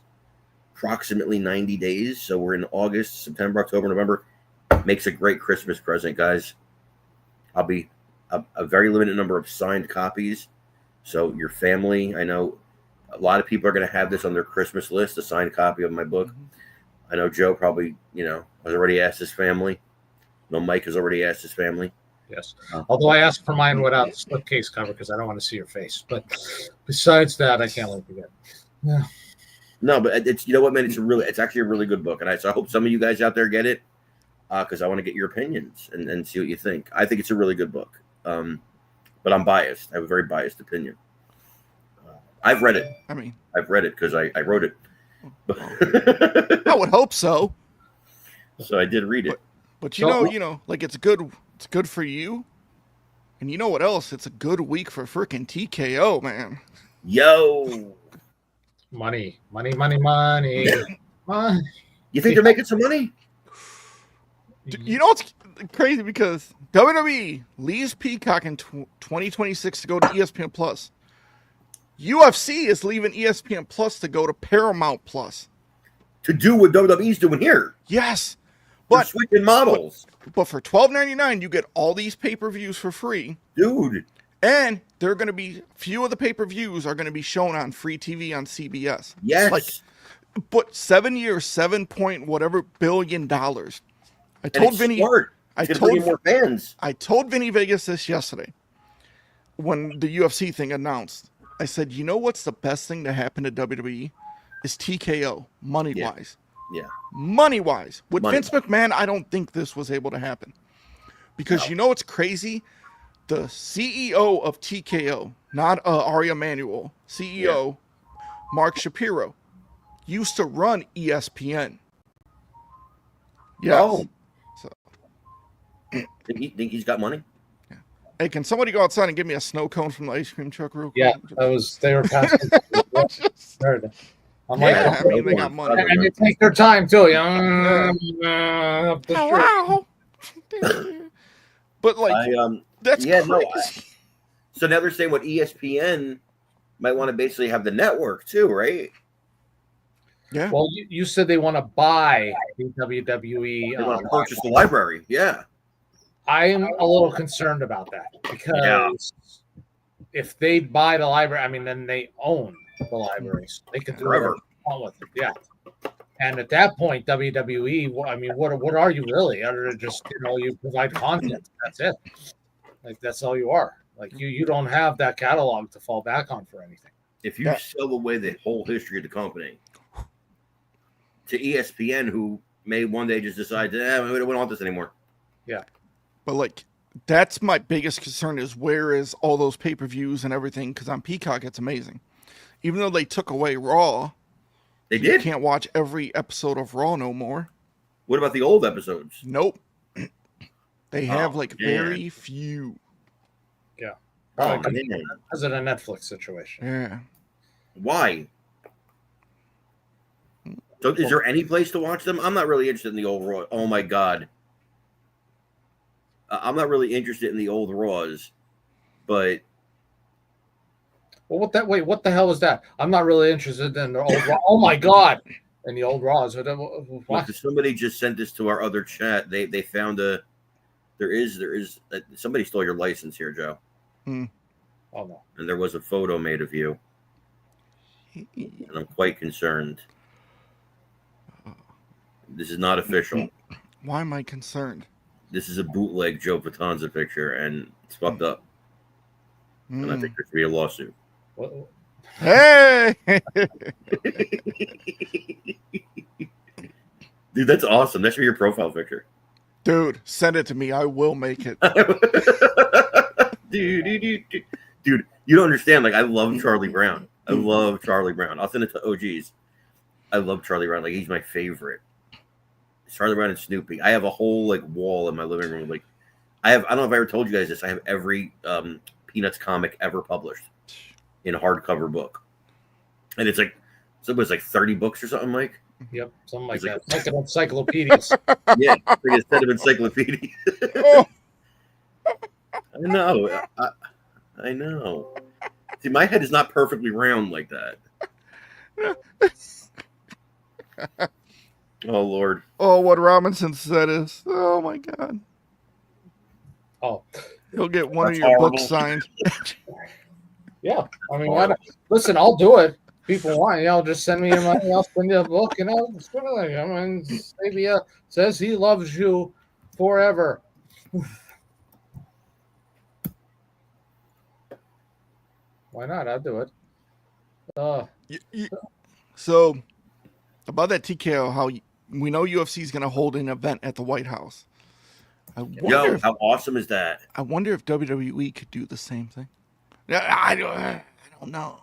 approximately 90 days. So we're in August, September, October, November. Makes a great Christmas present, guys. I'll be a very limited number of signed copies. So your family, I know a lot of people are going to have this on their Christmas list, a signed copy of my book. I know Joe probably, has already asked his family. No, Mike has already asked his family. Yes. Although I asked for mine without the slipcase cover because I don't want to see your face. But besides that, I can't wait to get it. Yeah. No, but it's, you know what, man? It's actually a really good book. And so I hope some of you guys out there get it because I want to get your opinions and see what you think. I think it's a really good book. But I'm biased. I have a very biased opinion. I've read it. I've read it because I wrote it. I would hope so. So I did read it. But like it's good for you. And you know what else? It's a good week for freaking TKO, man. Yo. Money. You think they're making some money? You know what's crazy? Because WWE leaves Peacock in 2026 to go to ESPN Plus. UFC is leaving ESPN Plus to go to Paramount Plus. To do what WWE's doing here. Yes. They're switching models. But for $12.99, you get all these pay-per-views for free. Dude. And they're going to be, few of the pay-per-views are going to be shown on free TV on CBS. Yes. But 7 years, $7 billion. I told Vinny. More fans. I told Vinny Vegas this yesterday when the UFC thing announced. I said, you know what's the best thing to happen to WWE is TKO, money-wise. Yeah. Money-wise. With Vince McMahon, I don't think this was able to happen. Because you know what's crazy? The CEO of TKO, not Ari Emanuel, CEO, Mark Shapiro, used to run ESPN. Yes. Oh. So. Think he's got money? Yeah. Hey, can somebody go outside and give me a snow cone from the ice cream truck real quick? Yeah, they were passing. I'm like, I mean, they got money. And they take their time too. Up the street. But that's crazy. No, so now they're saying what ESPN might want to basically have the network too, right? Yeah. Well, you said they want to buy the WWE. They want to purchase the library. Yeah. I'm a little concerned about that because if they buy the library, I mean, then they own the libraries. They could do whatever they want with it. Yeah. And at that point, WWE, I mean, what are you really? Other than just, you provide content. That's it. Like, that's all you are. Like, you don't have that catalog to fall back on for anything. If you sell away the whole history of the company to ESPN, who may one day just decide, we don't want this anymore. Yeah. But, that's my biggest concern is where is all those pay-per-views and everything? Because on Peacock, it's amazing. Even though they took away Raw, They You did. can't watch every episode of Raw no more. What about the old episodes? Nope. They have Oh, like man. very few. Yeah. Oh Probably man, because of a Netflix situation. Yeah. why? So, is there any place to watch them? I'm not really interested in the old Raw. Oh my god, I'm not really interested in the old Raws, but Well, what the hell was that? I'm not really interested in the old Raw. Oh my god! In the old Raws. What? somebody just sent this to our other chat. They found there is somebody stole your license here, Joe, Hmm. Oh no. and there was a photo made of you, and I'm quite concerned. This is not official. Why am I concerned? This is a bootleg Joe Patanza picture, and it's fucked up. And I think there should be a lawsuit. What? Hey! Dude, that's awesome. That should be your profile picture. Dude, send it to me. I will make it. Dude, you don't understand. Like, I love Charlie Brown. I love Charlie Brown. I'll send it to OGs. I love Charlie Brown. Like, he's my favorite. Charlie Brown and Snoopy. I have a whole like wall in my living room. Like, I don't know if I ever told you guys this. I have every Peanuts comic ever published in hardcover book, and it's like, so it was like 30 books or something, Mike. Yep, something like It's that. Like encyclopedias. Yeah, like a set of encyclopedia. Oh, I know. I know. See, my head is not perfectly round like that. Oh Lord. oh, what Robinson said is, oh my God. Oh, He'll get one That's of your horrible. books signed. yeah. I mean, why not? Listen, I'll do it. People want, just send me your money. I'll send you a book, I mean, maybe says he loves you forever. Why not? I'll do it. So, about that TKO, how we know UFC is going to hold an event at the White House. I wonder, How awesome is that? I wonder if WWE could do the same thing. I don't know.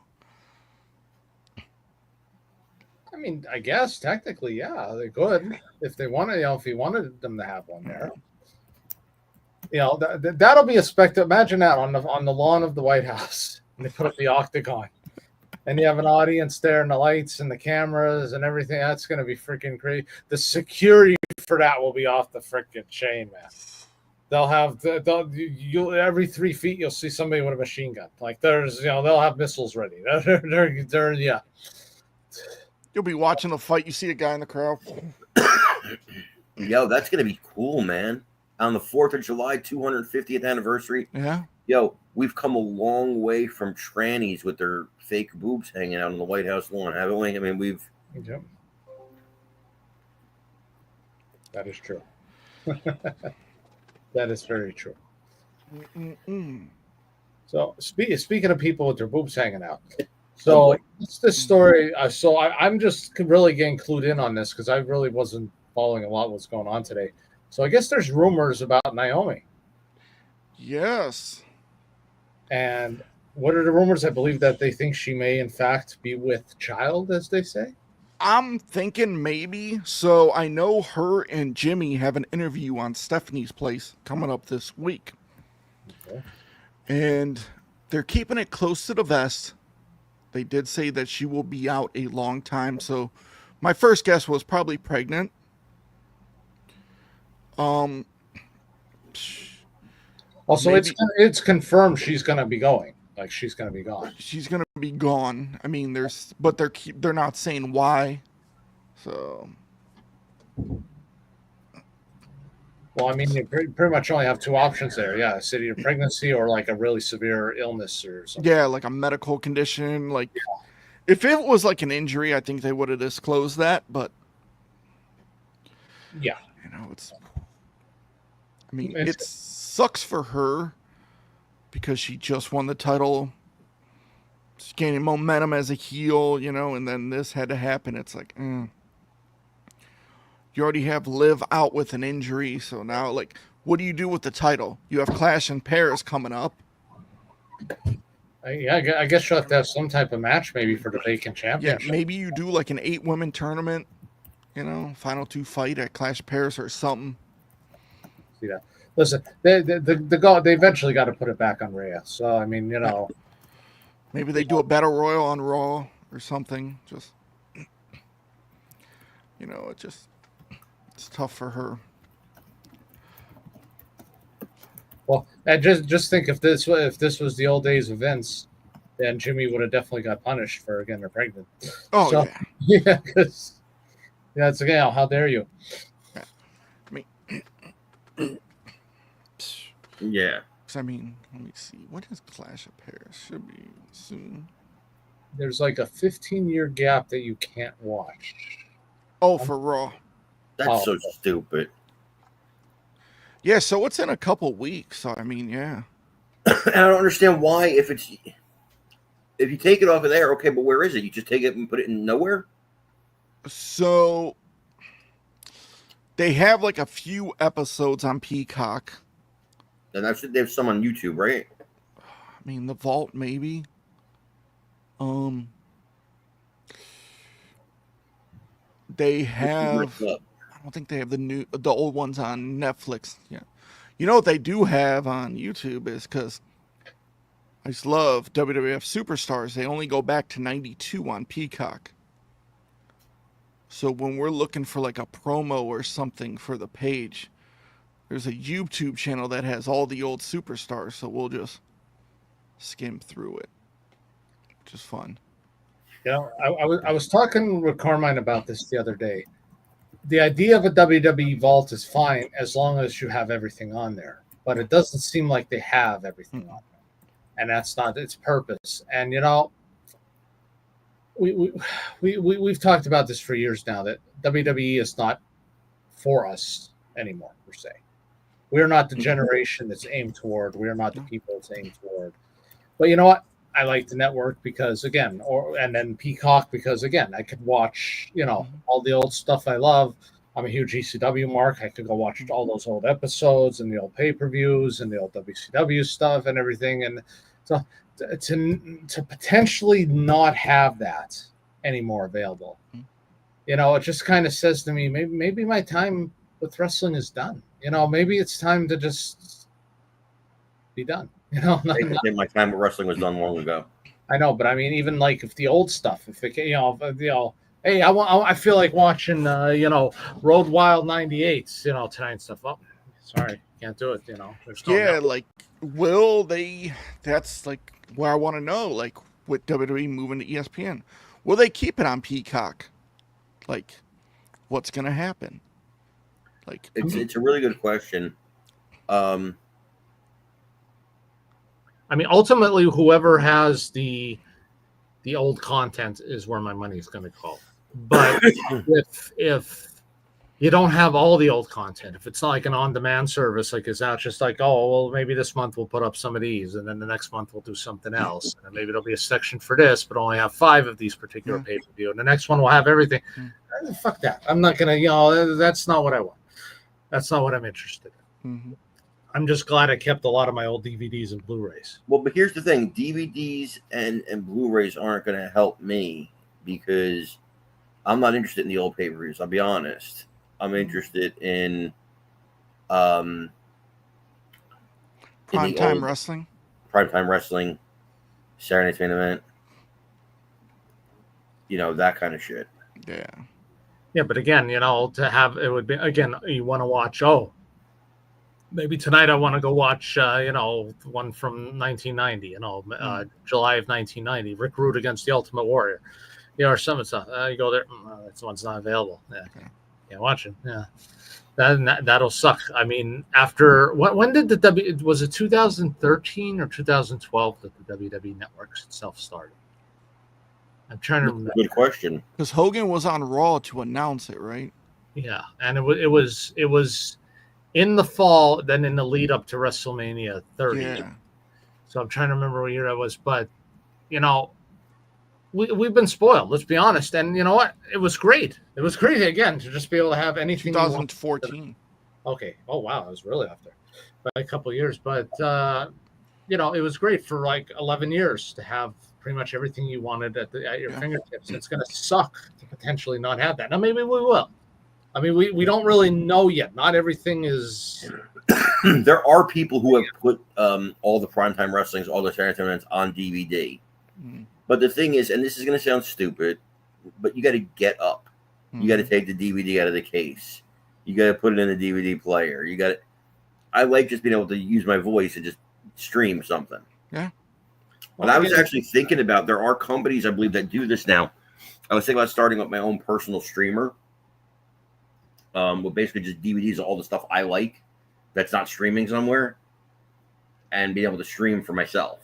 I mean, I guess technically, yeah, they could if they wanted. If he wanted them to have one there, that'll be a spectacle. Imagine that on the lawn of the White House, and they put up the octagon, and you have an audience there, and the lights and the cameras and everything. That's going to be freaking crazy. The security for that will be off the freaking chain, man. They'll have every 3 feet you'll see somebody with a machine gun. Like they'll have missiles ready. They're yeah. You'll be watching the fight. You see a guy in the crowd. Yo, that's gonna be cool, man. On the 4th of July, 250th anniversary. Yeah. Yo, we've come a long way from trannies with their fake boobs hanging out on the White House lawn, haven't we? I mean, we've. Yep. That is true. That is very true. So speaking of people with their boobs hanging out, so it's this story. I'm just really getting clued in on this because I really wasn't following a lot of what's going on today. So I guess there's rumors about Naomi. Yes. And what are the rumors? I believe that they think she may, in fact, be with child, as they say. I'm thinking maybe. So I know her and Jimmy have an interview on Stephanie's Place coming up this week. Okay. And they're keeping it close to the vest. They did say that she will be out a long time. So my first guess was probably pregnant. Also, maybe- it's confirmed she's going to be going. Like she's going to be gone. She's gonna be gone. I mean, they're not saying why. So, Well, I mean, you pretty much only have two options there. Yeah, it's either pregnancy or like a really severe illness or something. yeah, like a medical condition. Like, if it was like an injury, I think they would have disclosed that. But Yeah. it's. I mean, it sucks for her because she just won the title. She's gaining momentum as a heel, and then this had to happen. It's like, you already have Liv out with an injury, so now, like, what do you do with the title? You have Clash in Paris coming up. I guess you'll have to have some type of match maybe for the vacant Yeah, championship. maybe you do like an 8-women tournament, final 2 fight at Clash of Paris or something. See that? Listen, they eventually got to put it back on Rhea. So I mean, Maybe they do a battle royal on Raw or something. Just it's tough for her. well, and just think if this was the old days of Vince, then Jimmy would have definitely got punished for getting her pregnant. Oh So, yeah. yeah, because it's again, how dare you? Yeah. I mean, let me see. What is Clash of Paris? Should be soon. There's like a 15-year gap that you can't watch. Oh, for Raw. That's so stupid. Yeah, so it's in a couple weeks. So I mean, yeah. I don't understand why if you take it off of there, okay, but where is it? You just take it and put it in nowhere? So they have like a few episodes on Peacock. And they have some on YouTube, right? I mean, the Vault maybe. They have. I don't think they have the old ones on Netflix. Yeah, what they do have on YouTube is because I just love WWF Superstars. They only go back to '92 on Peacock. So when we're looking for like a promo or something for the page, there's a YouTube channel that has all the old Superstars. So we'll just skim through it, which is fun. I was talking with Carmine about this the other day. The idea of a WWE Vault is fine as long as you have everything on there, but it doesn't seem like they have everything on there, and that's not its purpose. And we've talked about this for years now, that WWE is not for us anymore per se. We're not the generation that's aimed toward. We're not the people it's aimed toward. But you know what? I like the network because and then Peacock because again, I could watch, all the old stuff I love. I'm a huge ECW mark. I could go watch all those old episodes and the old pay-per-views and the old WCW stuff and everything. And so to potentially not have that anymore available, it just kind of says to me, maybe my time with wrestling is done. Maybe it's time to just be done. I think my time with wrestling was done long ago. I know, but I mean, even like if the old stuff, if it, hey, I feel like watching, Road Wild '98, tonight and stuff. Oh, sorry, can't do it. There's no Yeah, like, will they? That's like where I want to know. Like, with WWE moving to ESPN, will they keep it on Peacock? Like, what's gonna happen? Like, it's a really good question. I mean, ultimately, whoever has the old content is where my money is going to go. But if you don't have all the old content, if it's not like an on-demand service, like it's not just like, oh, well, maybe this month we'll put up some of these, and then the next month we'll do something else, and then maybe there'll be a section for this, but only have 5 of these particular pay-per-view, and the next one will have everything. Fuck that! I'm not gonna, that's not what I want. That's not what I'm interested in. I'm just glad I kept a lot of my old DVDs and Blu-rays. Well, but here's the thing. DVDs and Blu-rays aren't going to help me because I'm not interested in the old pay-per-views. I'll be honest. I'm interested in primetime wrestling. Primetime wrestling, Saturday Main Event. That kind of shit. Yeah. Yeah, but again, to have, it would be, again, you want to watch, maybe tonight I want to go watch, one from 1990, July of 1990, Rick Rude against the Ultimate Warrior, or some stuff. You go there, that one's not available. Yeah, can't watch it. Yeah, that'll suck. I mean, after when did was it 2013 or 2012 that the WWE Networks itself started? I'm trying to remember. Good question. Because Hogan was on Raw to announce it, right? Yeah, and it was in the fall, then in the lead up to WrestleMania 30. Yeah. So I'm trying to remember what year that was, but we've been spoiled. Let's be honest. And you know what? It was great. It was great again to just be able to have anything. 2014. Okay. Oh wow, I was really up there by a couple of years. But it was great for like 11 years to have pretty much everything you wanted at your Yeah. fingertips. It's going to suck to potentially not have that. Now, maybe we will. I mean, we don't really know yet. Not everything is. There are people who have put all the primetime wrestlings, all the Saturday events on DVD. Mm. But the thing is, and this is going to sound stupid, but you got to get up. You got to take the DVD out of the case. You got to put it in the DVD player. You got to. I like just being able to use my voice and just stream something. Yeah. But I was actually thinking about, there are companies I believe that do this now. I was thinking about starting up my own personal streamer, with basically just DVDs of all the stuff I like that's not streaming somewhere, and being able to stream for myself.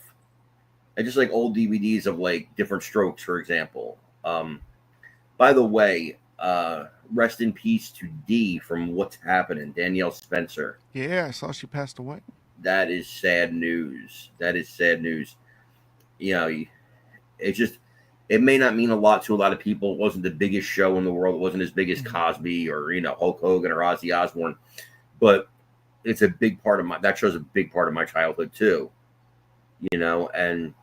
And just like old DVDs of like different strokes, for example. By the way, rest in peace to Dee from What's Happening, Danielle Spencer. Yeah, I saw she passed away. That is sad news. That is sad news. You know, it's just, it may not mean a lot to a lot of people. It wasn't the biggest show in the world. It wasn't as big as Cosby or, Hulk Hogan or Ozzy Osbourne. But it's a big part of that show's a big part of my childhood too. And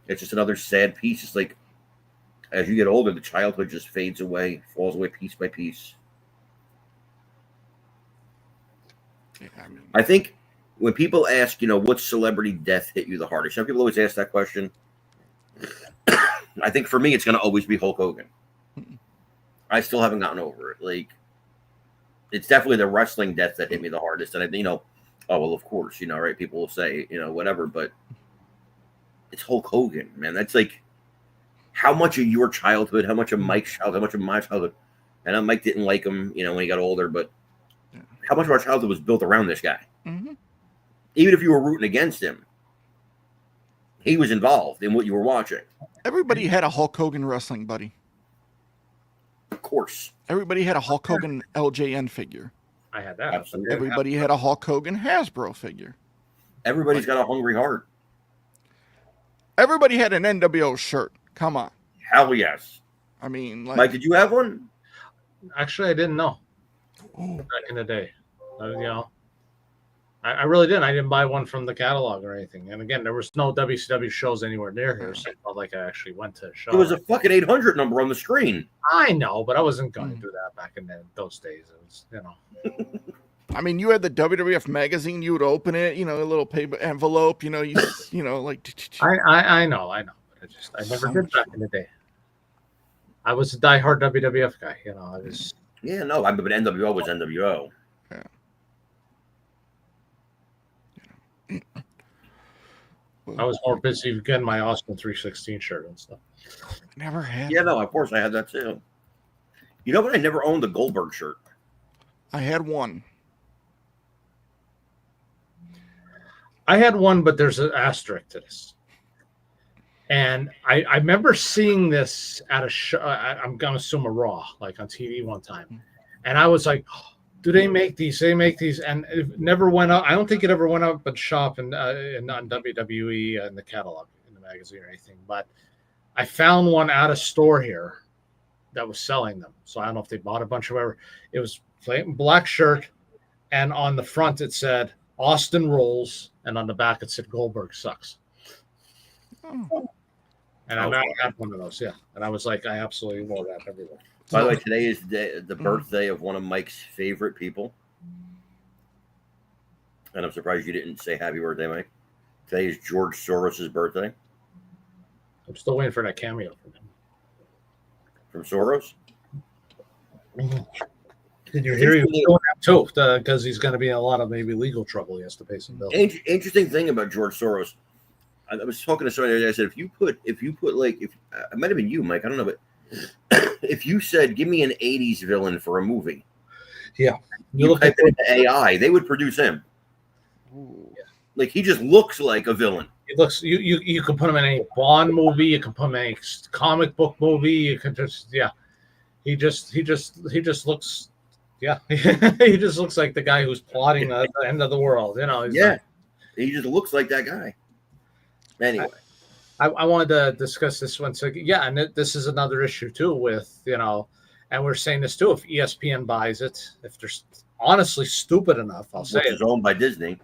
it's just another sad piece. It's like, as you get older, the childhood just fades away, falls away piece by piece. Yeah, I think when people ask, what celebrity death hit you the hardest? Some people always ask that question. I think for me, it's going to always be Hulk Hogan. I still haven't gotten over it. Like, it's definitely the wrestling death that hit me the hardest. And oh, well, of course, right? People will say, whatever, but it's Hulk Hogan, man. That's like, how much of your childhood, how much of Mike's childhood, how much of my childhood, and I Mike didn't like him, when he got older, but how much of our childhood was built around this guy? Mm-hmm. Even if you were rooting against him, he was involved in what you were watching. Everybody had a Hulk Hogan wrestling buddy. Of course. Everybody had a Hulk Hogan LJN figure. I had that. Absolutely. Everybody had a Hulk Hogan Hasbro figure. Everybody's got a hungry heart. Everybody had an NWO shirt. Come on. Hell yes. I mean, like, Mike, did you have one? Actually, I didn't know. Back in the day, I really didn't. I didn't buy one from the catalog or anything. And again, there was no WCW shows anywhere near here, so it's not like I actually went to a show. There was a fucking 800 number on the screen. I know, but I wasn't going to do that back in those days. It was, I mean, you had the WWF magazine. You would open it, a little paper envelope. You like. I know. But I never did back in the day. I was a diehard WWF guy. I was. Yeah, no, but NWO was NWO. Yeah. I was more busy getting my Austin 316 shirt and stuff. Never had. Yeah, no, of course I had that too. You know what? I never owned a Goldberg shirt. I had one. I had one, but there's an asterisk to this. And I remember seeing this at a show. I'm going to assume a Raw, like on TV one time. And I was like, do they make these? They make these. And it never went up. I don't think it ever went up at shop on WWE in the catalog, in the magazine or anything. But I found one at a store here that was selling them. So I don't know if they bought a bunch of whatever. It was black shirt. And on the front, it said Austin Rolls. And on the back, it said Goldberg sucks. Oh. And I had one of those, yeah. And I was like, I absolutely wore that everywhere. By the way, today is the birthday of one of Mike's favorite people. And I'm surprised you didn't say happy birthday, Mike. Today is George Soros' birthday. I'm still waiting for that cameo from him. From Soros? Did you hear he was doing that too? Because he's going to be in a lot of maybe legal trouble. He has to pay some bills. Interesting thing about George Soros. I was talking to somebody the other day. I said, if you put like, it might have been you, Mike. I don't know, but if you said, give me an 80s villain for a movie. Yeah. You type it into AI, they would produce him. Ooh. Like, he just looks like a villain. It looks, you can put him in a Bond movie. You can put him in a comic book movie. You can just, yeah. He just looks, yeah. He just looks like the guy who's plotting the end of the world. Yeah. He just looks like that guy. Anyway. I wanted to discuss this one. So, yeah, and this is another issue, too, with, and we're saying this, too, if ESPN buys it, if they're honestly stupid enough, I'll say it's owned by Disney.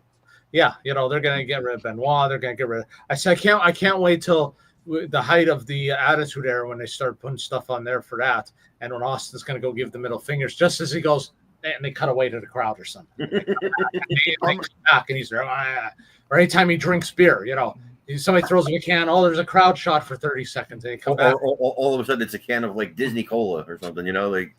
yeah, they're gonna get rid of Benoit. They're gonna get rid of. I said I can't wait till the height of the Attitude Era when they start putting stuff on there for that, and when Austin's gonna go give the middle fingers just as he goes, and they cut away to the crowd or something. They come back and he's there, or anytime he drinks beer, somebody throws him a can. Oh, there's a crowd shot for 30 seconds. And they come back. Or all of a sudden, it's a can of like Disney Cola or something. Like.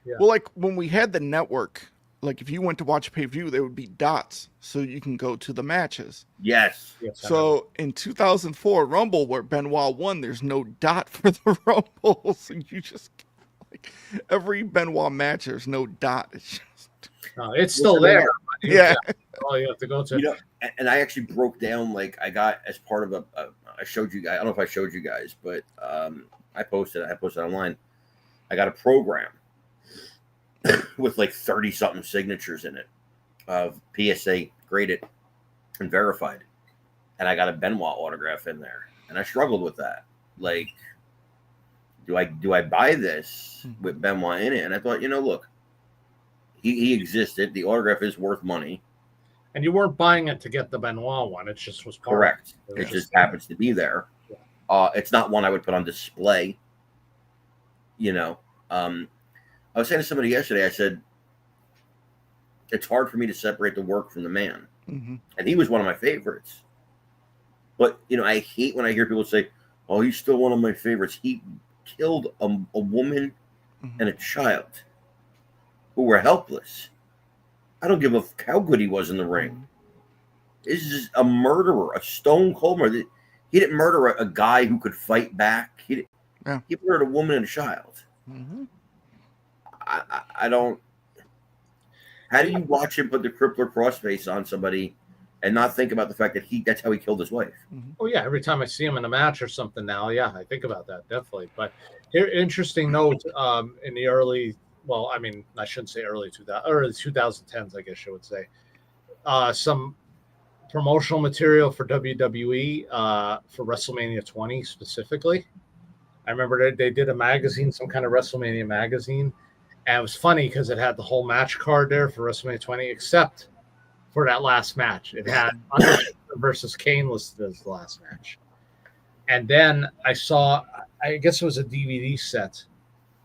Yeah. Well, like when we had the network, like if you went to watch pay-per-view, there would be dots so you can go to the matches. Yes. So in 2004 Rumble, where Benoit won, there's no dot for the Rumble. So you just, like, every Benoit match, there's no dot. It's just... No, it's still there. Yeah. All you have to go to. And I actually broke down, like, I got as part of I showed you guys, I don't know if I showed you guys, but I posted online. I got a program with like 30 something signatures in it of PSA graded and verified. And I got a Benoit autograph in there. And I struggled with that. Like, do I buy this with Benoit in it? And I thought, look, he existed. The autograph is worth money. And you weren't buying it to get the Benoit one. It just was correct. It just happens to be there. Yeah. It's not one I would put on display. I was saying to somebody yesterday, I said, it's hard for me to separate the work from the man. Mm-hmm. And he was one of my favorites. But, I hate when I hear people say, oh, he's still one of my favorites. He killed a woman and a child who were helpless. I don't give a how good he was in the ring. This is a murderer, a stone cold murderer. He didn't murder a guy who could fight back. He murdered a woman and a child. Mm-hmm. I don't. How do you watch him put the crippler crossface on somebody and not think about the fact that that's how he killed his wife? Oh yeah, every time I see him in a match or something now, yeah, I think about that definitely. But here, interesting note, in the early, well, I mean, I shouldn't say early 2010s, I guess you would say, some promotional material for WWE for WrestleMania 20 specifically. I remember they did a magazine, some kind of WrestleMania magazine. And it was funny because it had the whole match card there for WrestleMania 20, except for that last match. It had Undertaker versus Kane listed as the last match. And then I saw, I guess it was a DVD set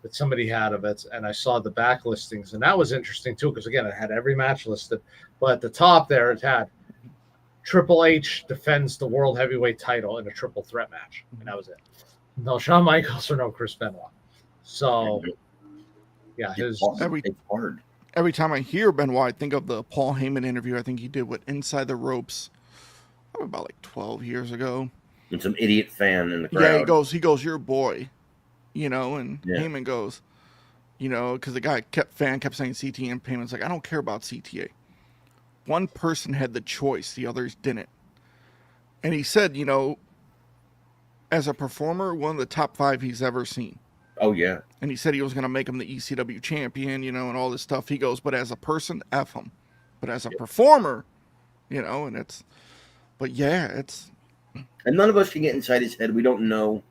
that somebody had of it, and I saw the back listings. And that was interesting, too, because, again, it had every match listed. But at the top there, it had Triple H defends the World Heavyweight title in a triple threat match. And that was it. No Shawn Michaels or no Chris Benoit. So... yeah, it's hard. Every time I hear Benoit, I think of the Paul Heyman interview I think he did with Inside the Ropes about like 12 years ago. And some idiot fan in the crowd. Yeah, he goes, your boy, and Heyman goes, because the guy kept saying CTA, and Heyman's like, I don't care about CTA. One person had the choice, the others didn't. And he said, as a performer, one of the top 5 he's ever seen. Oh, yeah. And he said he was going to make him the ECW champion, and all this stuff. He goes, but as a person, F him. But as a performer, and it's... But, yeah, it's... And none of us can get inside his head. We don't know.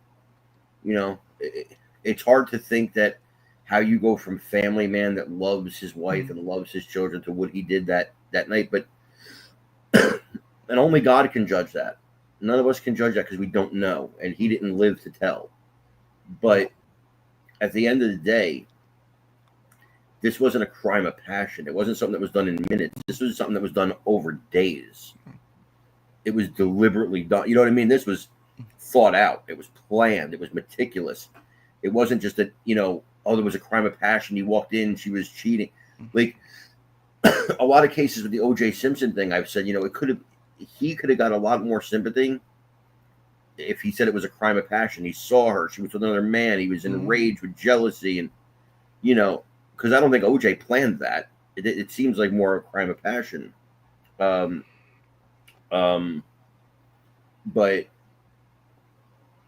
It's hard to think that how you go from family man that loves his wife and loves his children to what he did that night. But... and only God can judge that. None of us can judge that because we don't know. And he didn't live to tell. But... at the end of the day, this wasn't a crime of passion. It wasn't something that was done in minutes. This was something that was done over days. It was deliberately done. You know what I mean? This was thought out. It was planned. It was meticulous. It wasn't just that, there was a crime of passion. You walked in, she was cheating. Like, a lot of cases with the O.J. Simpson thing, I've said, he could have got a lot more sympathy if he said it was a crime of passion. He saw her. She was with another man. He was enraged with jealousy. And, because I don't think OJ planned that. It seems like more a crime of passion. But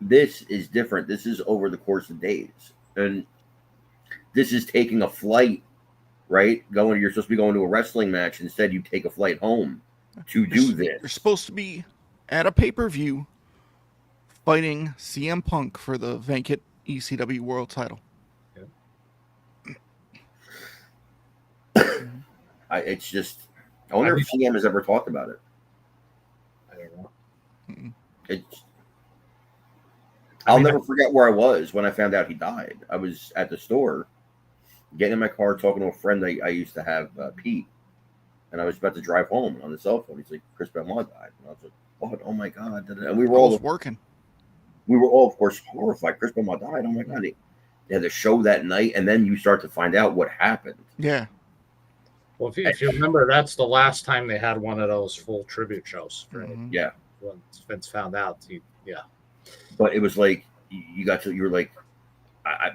this is different. This is over the course of days. And this is taking a flight, right? You're supposed to be going to a wrestling match. Instead, you take a flight home to do this. You're supposed to be at a pay-per-view fighting CM Punk for the vacant ECW World Title. It's just, I wonder if CM has ever talked about it. It's, I'll never forget where I was when I found out he died. I was at the store, getting in my car, talking to a friend I used to have, Pete, and I was about to drive home on the cell phone. He's like, "Chris Benoit died," and I was like, "What? Oh my god!" And we were I all was working. We were all, of course, horrified. Chris Benoit died. Oh my god! They had the show that night, and then you start to find out what happened. Yeah. Well, if you remember, that's the last time they had one of those full tribute shows. Right? Mhm. Yeah. When Vince found out, But it was like you were like,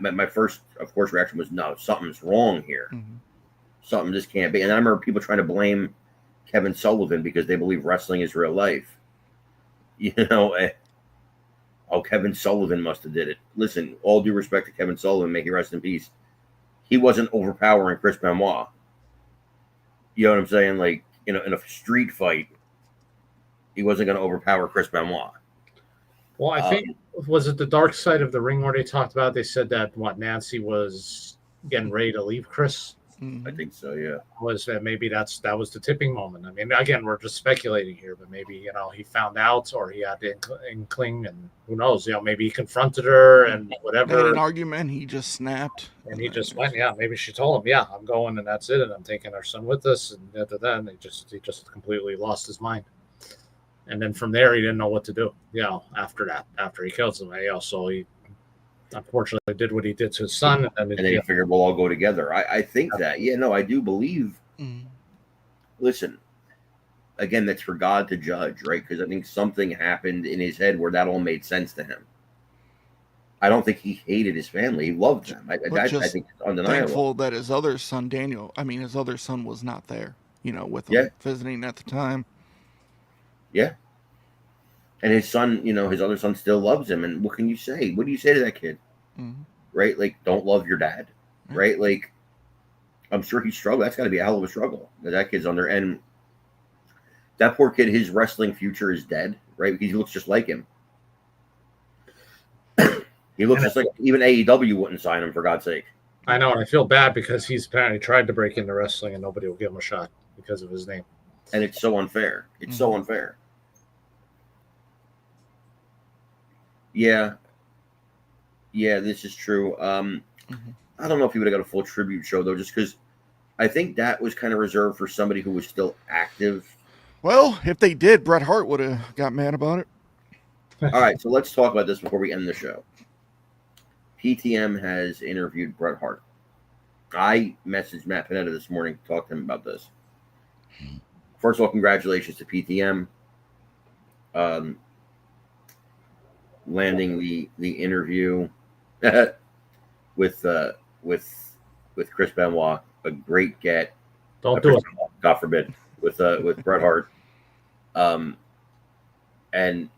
my first, of course, reaction was, no, something's wrong here. Mhm. Something just can't be. And I remember people trying to blame Kevin Sullivan because they believe wrestling is real life. Oh, Kevin Sullivan must have did it. Listen, all due respect to Kevin Sullivan, may he rest in peace. He wasn't overpowering Chris Benoit. You know what I'm saying? Like, in a street fight, he wasn't going to overpower Chris Benoit. Well, I think, was it the Dark Side of the Ring where they talked about? They said that Nancy was getting ready to leave Chris. Mhm. I think so, yeah. Was maybe that was the tipping moment. I mean, again, we're just speculating here, but maybe he found out, or he had the inkling, and who knows? Maybe he confronted her and They had whatever, an argument. He just snapped, and he just went. Yeah, maybe she told him, "Yeah, I'm going, and that's it, and I'm taking our son with us." And then he just completely lost his mind. And then from there, he didn't know what to do. After that, after he kills him, so he unfortunately did what he did to his son, and then he figured we'll all go together. I think that, I do believe. Mhm. Listen, again, that's for God to judge, right? Because I think something happened in his head where that all made sense to him. I don't think he hated his family; he loved them. I think it's undeniable. Thankful that his other son, his other son was not there. With him visiting at the time. Yeah. And his son, his other son still loves him. And what can you say? What do you say to that kid? Mm-hmm. Right? Like, don't love your dad. Mm-hmm. Right? Like, I'm sure he struggled. That's got to be a hell of a struggle that kid's under. And that poor kid, his wrestling future is dead, right? Because he looks just like him. He looks just like, even AEW wouldn't sign him, for God's sake. I know, and I feel bad because he's apparently tried to break into wrestling and nobody will give him a shot because of his name. And it's so unfair. It's so unfair. Yeah, this is true. I don't know if he would have got a full tribute show, though, just because I think that was kind of reserved for somebody who was still active. Well, if they did, Bret Hart would have got mad about it. All right, so let's talk about this before we end the show. PTM has interviewed Bret Hart. I messaged Matt Panetta this morning to talk to him about this. First of all, congratulations to PTM. Landing the interview with Chris Benoit, a great get. Don't do it, God forbid, with Bret Hart, and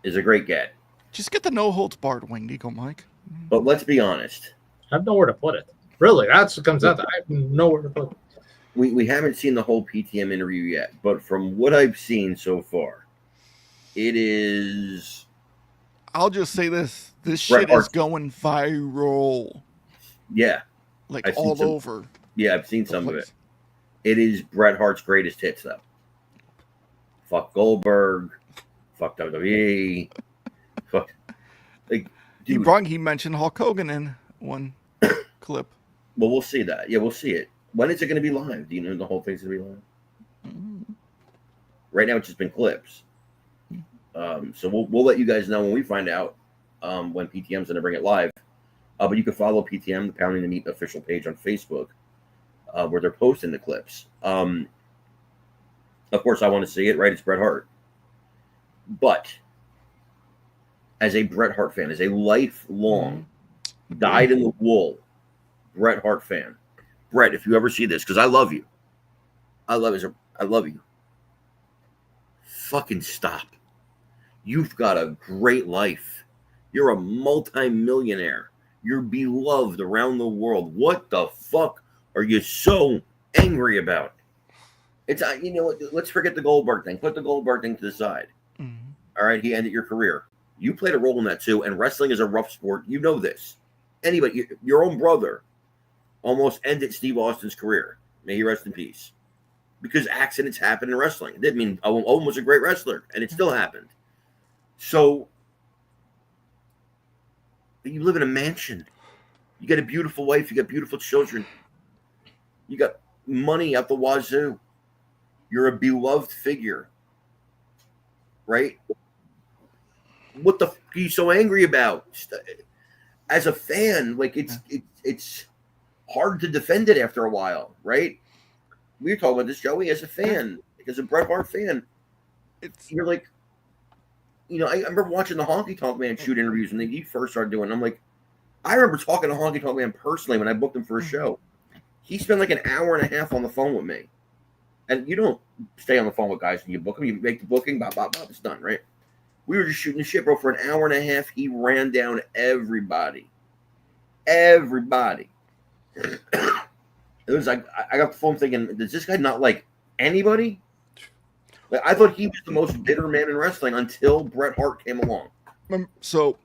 is a great get. Just get the no holds barred Winged Eagle, Mike. But let's be honest. I have nowhere to put it. Really, that's what comes out. I have nowhere to put it. We haven't seen the whole PTM interview yet, but from what I've seen so far, it is. I'll just say this. This shit is going viral. Yeah. Like all over. Yeah, I've seen some of it. It is Bret Hart's greatest hits, though. Fuck Goldberg. Fuck WWE. Fuck. Like, dude. He mentioned Hulk Hogan in one clip. Well, we'll see that. Yeah, we'll see it. When is it going to be live? Do you know the whole thing's going to be live? Mm-hmm. Right now, it's just been clips. So we'll let you guys know when we find out when PTM's going to bring it live. But you can follow PTM, the Pounding the Meat official page on Facebook, where they're posting the clips. Of course, I want to see it, right? It's Bret Hart. But as a Bret Hart fan, as a lifelong, dyed in the wool Bret Hart fan, Bret, if you ever see this, because I love you. I love you. Fucking stop. You've got a great life. You're a multi-millionaire. You're beloved around the world. What the fuck are you so angry about? It's let's forget the Goldberg thing. Put the Goldberg thing to the side. Mm-hmm. All right, he ended your career. You played a role in that too, and wrestling is a rough sport. You know this. Anybody, your own brother almost ended Steve Austin's career. May he rest in peace. Because accidents happen in wrestling. It didn't mean Owen was a great wrestler, and it still happened. So you live in a mansion. You got a beautiful wife. You got beautiful children. You got money out the wazoo. You're a beloved figure, right? What the are you so angry about? As a fan, like it's hard to defend it after a while, right? We were talking about this, Joey, as a fan, as a Bret Hart fan. You're like, I remember watching the Honky Tonk Man shoot interviews when he first started doing. I'm like, I remember talking to Honky Tonk Man personally when I booked him for a show. He spent like an hour and a half on the phone with me, and you don't stay on the phone with guys when you book them. You make the booking, bop bop bop, it's done, right? We were just shooting the shit, bro, for an hour and a half. He ran down everybody. Everybody. It was like, I got the phone thinking, does this guy not like anybody? Like, I thought he was the most bitter man in wrestling until Bret Hart came along. So,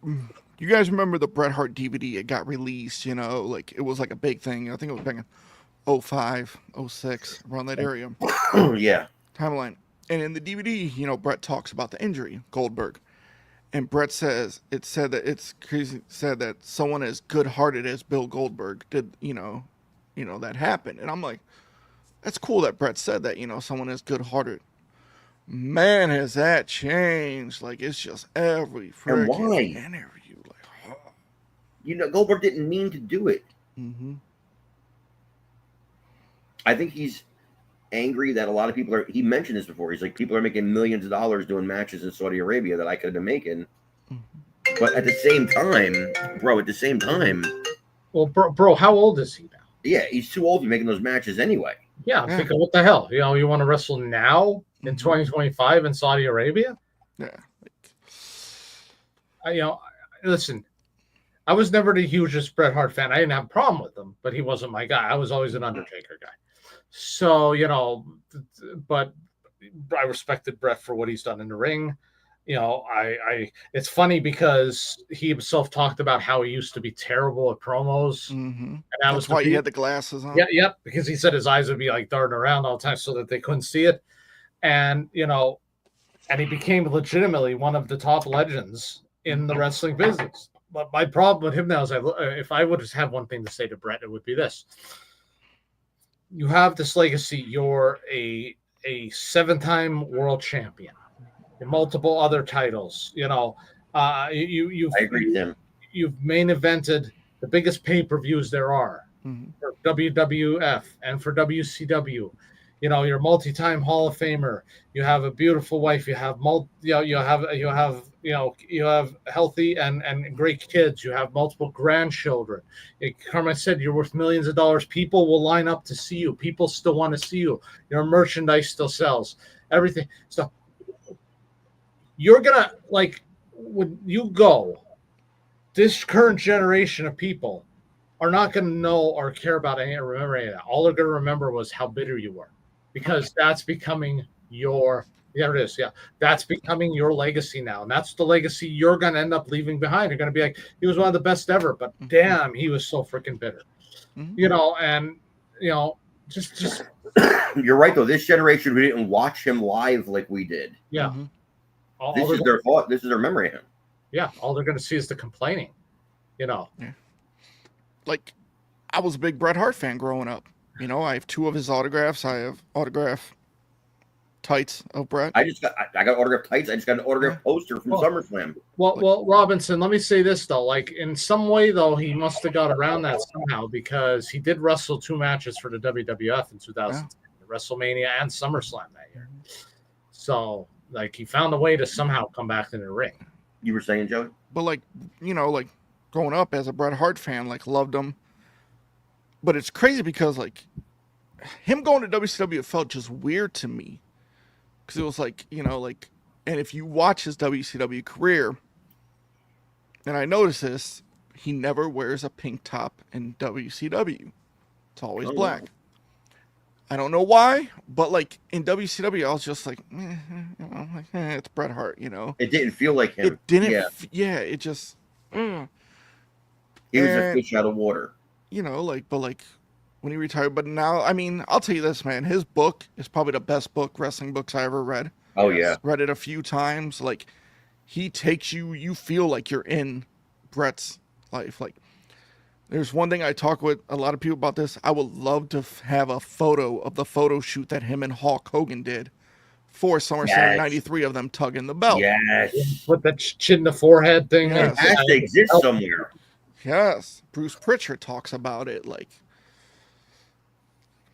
you guys remember the Bret Hart DVD? It got released, like it was like a big thing. I think it was back in 05, 06, around that area. Yeah. Timeline. And in the DVD, Bret talks about the injury, Goldberg. And Bret said that it's crazy, said that someone as good-hearted as Bill Goldberg did, that happened. And I'm like, that's cool that Bret said that, someone as good-hearted. Man, has that changed. Like, it's just every freaking interview. Like, oh. Goldberg didn't mean to do it. Mm-hmm. I think he's angry that a lot of people he mentioned this before. He's like, people are making millions of dollars doing matches in Saudi Arabia that I could have been making. Mm-hmm. But at the same time, well, bro, how old is he now? Yeah, he's too old to be making those matches anyway. Yeah, I'm thinking, what the hell? You want to wrestle now in 2025 in Saudi Arabia? Yeah. Listen, I was never the hugest Bret Hart fan. I didn't have a problem with him, but he wasn't my guy. I was always an Undertaker guy. So, but I respected Bret for what he's done in the ring. It's funny because he himself talked about how he used to be terrible at promos. Mm-hmm. And that's why he had the glasses on. Yeah, because he said his eyes would be like darting around all the time so that they couldn't see it. And, and he became legitimately one of the top legends in the wrestling business. But my problem with him now is if I would have one thing to say to Bret, it would be this. You have this legacy. You're a 7-time world champion. Multiple other titles. I agree with him. You've main evented the biggest pay-per-views there are for WWF and for WCW. You're a multi-time Hall of Famer. You have a beautiful wife. You have you have healthy and great kids. You have multiple grandchildren. Carmen said you're worth millions of dollars. People will line up to see you. People still want to see you. Your merchandise still sells. Everything. So you're gonna, like, when you go, this current generation of people are not going to know or care about any or remember any of that. All they're going to remember was how bitter you were, because that's becoming your, there it is. Yeah. That's becoming your legacy now. And that's the legacy you're going to end up leaving behind. You're going to be like, he was one of the best ever, but damn, he was so freaking bitter, just. You're right, though. This generation, we didn't watch him live like we did. Yeah. This is their thought. This is their memory of him. Yeah. All they're going to see is the complaining, Yeah. Like, I was a big Bret Hart fan growing up. I have 2 of his autographs. I have autograph tights of Bret. I got autograph tights. I just got an autograph poster from SummerSlam. Well, Robinson, let me say this, though. Like, in some way, though, he must have got around that somehow, because he did wrestle 2 matches for the WWF in 2010, WrestleMania and SummerSlam that year. So, like, he found a way to somehow come back to the ring. You were saying, Joey? But, like, growing up as a Bret Hart fan, like, loved him. But it's crazy because, like, him going to WCW felt just weird to me. Because it was like, and if you watch his WCW career, and I notice this, he never wears a pink top in WCW. It's always black. I don't know why, but, like, in WCW, I was just like, it's Bret Hart, It didn't feel like him. It didn't, it just... He was a fish out of water. But when he retired. But now, I mean, I'll tell you this, man. His book is probably the best wrestling books I ever read. Oh yeah. Read it a few times. Like, he takes you feel like you're in Brett's life. Like, there's one thing I talk with a lot of people about this. I would love to have a photo of the photo shoot that him and Hulk Hogan did for SummerSlam '93 of them tugging the belt. Yes. Put that chin to forehead thing. Yes. It has to exist somewhere. Yes. Bruce Pritchard talks about it. Like,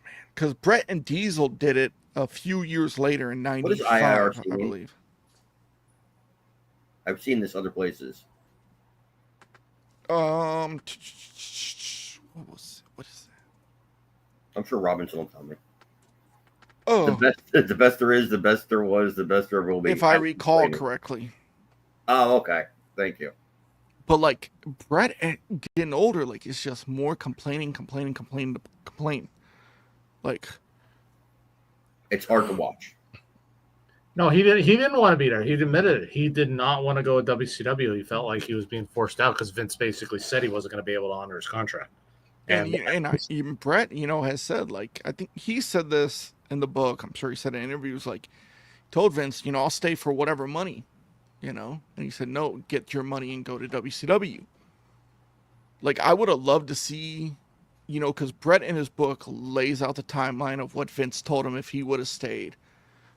man, because Brett and Diesel did it a few years later in What is '95, IRC? I believe. I've seen this other places. What is that? I'm sure Robinson will tell me. Oh, The best there is, the best there was, the best there will be. if I recall correctly. Oh, okay. Thank you. But like Brett getting older, like it's just more complaining. Like, It's hard to watch. No, he didn't. He didn't want to be there. He admitted it. He did not want to go with WCW. He felt like he was being forced out because Vince basically said he wasn't going to be able to honor his contract. Even Brett, has said, like, I think he said this in the book. I'm sure he said in interviews, like, told Vince, I'll stay for whatever money, and he said, no, get your money and go to WCW. Like, I would have loved to see, because Brett in his book lays out the timeline of what Vince told him if he would have stayed.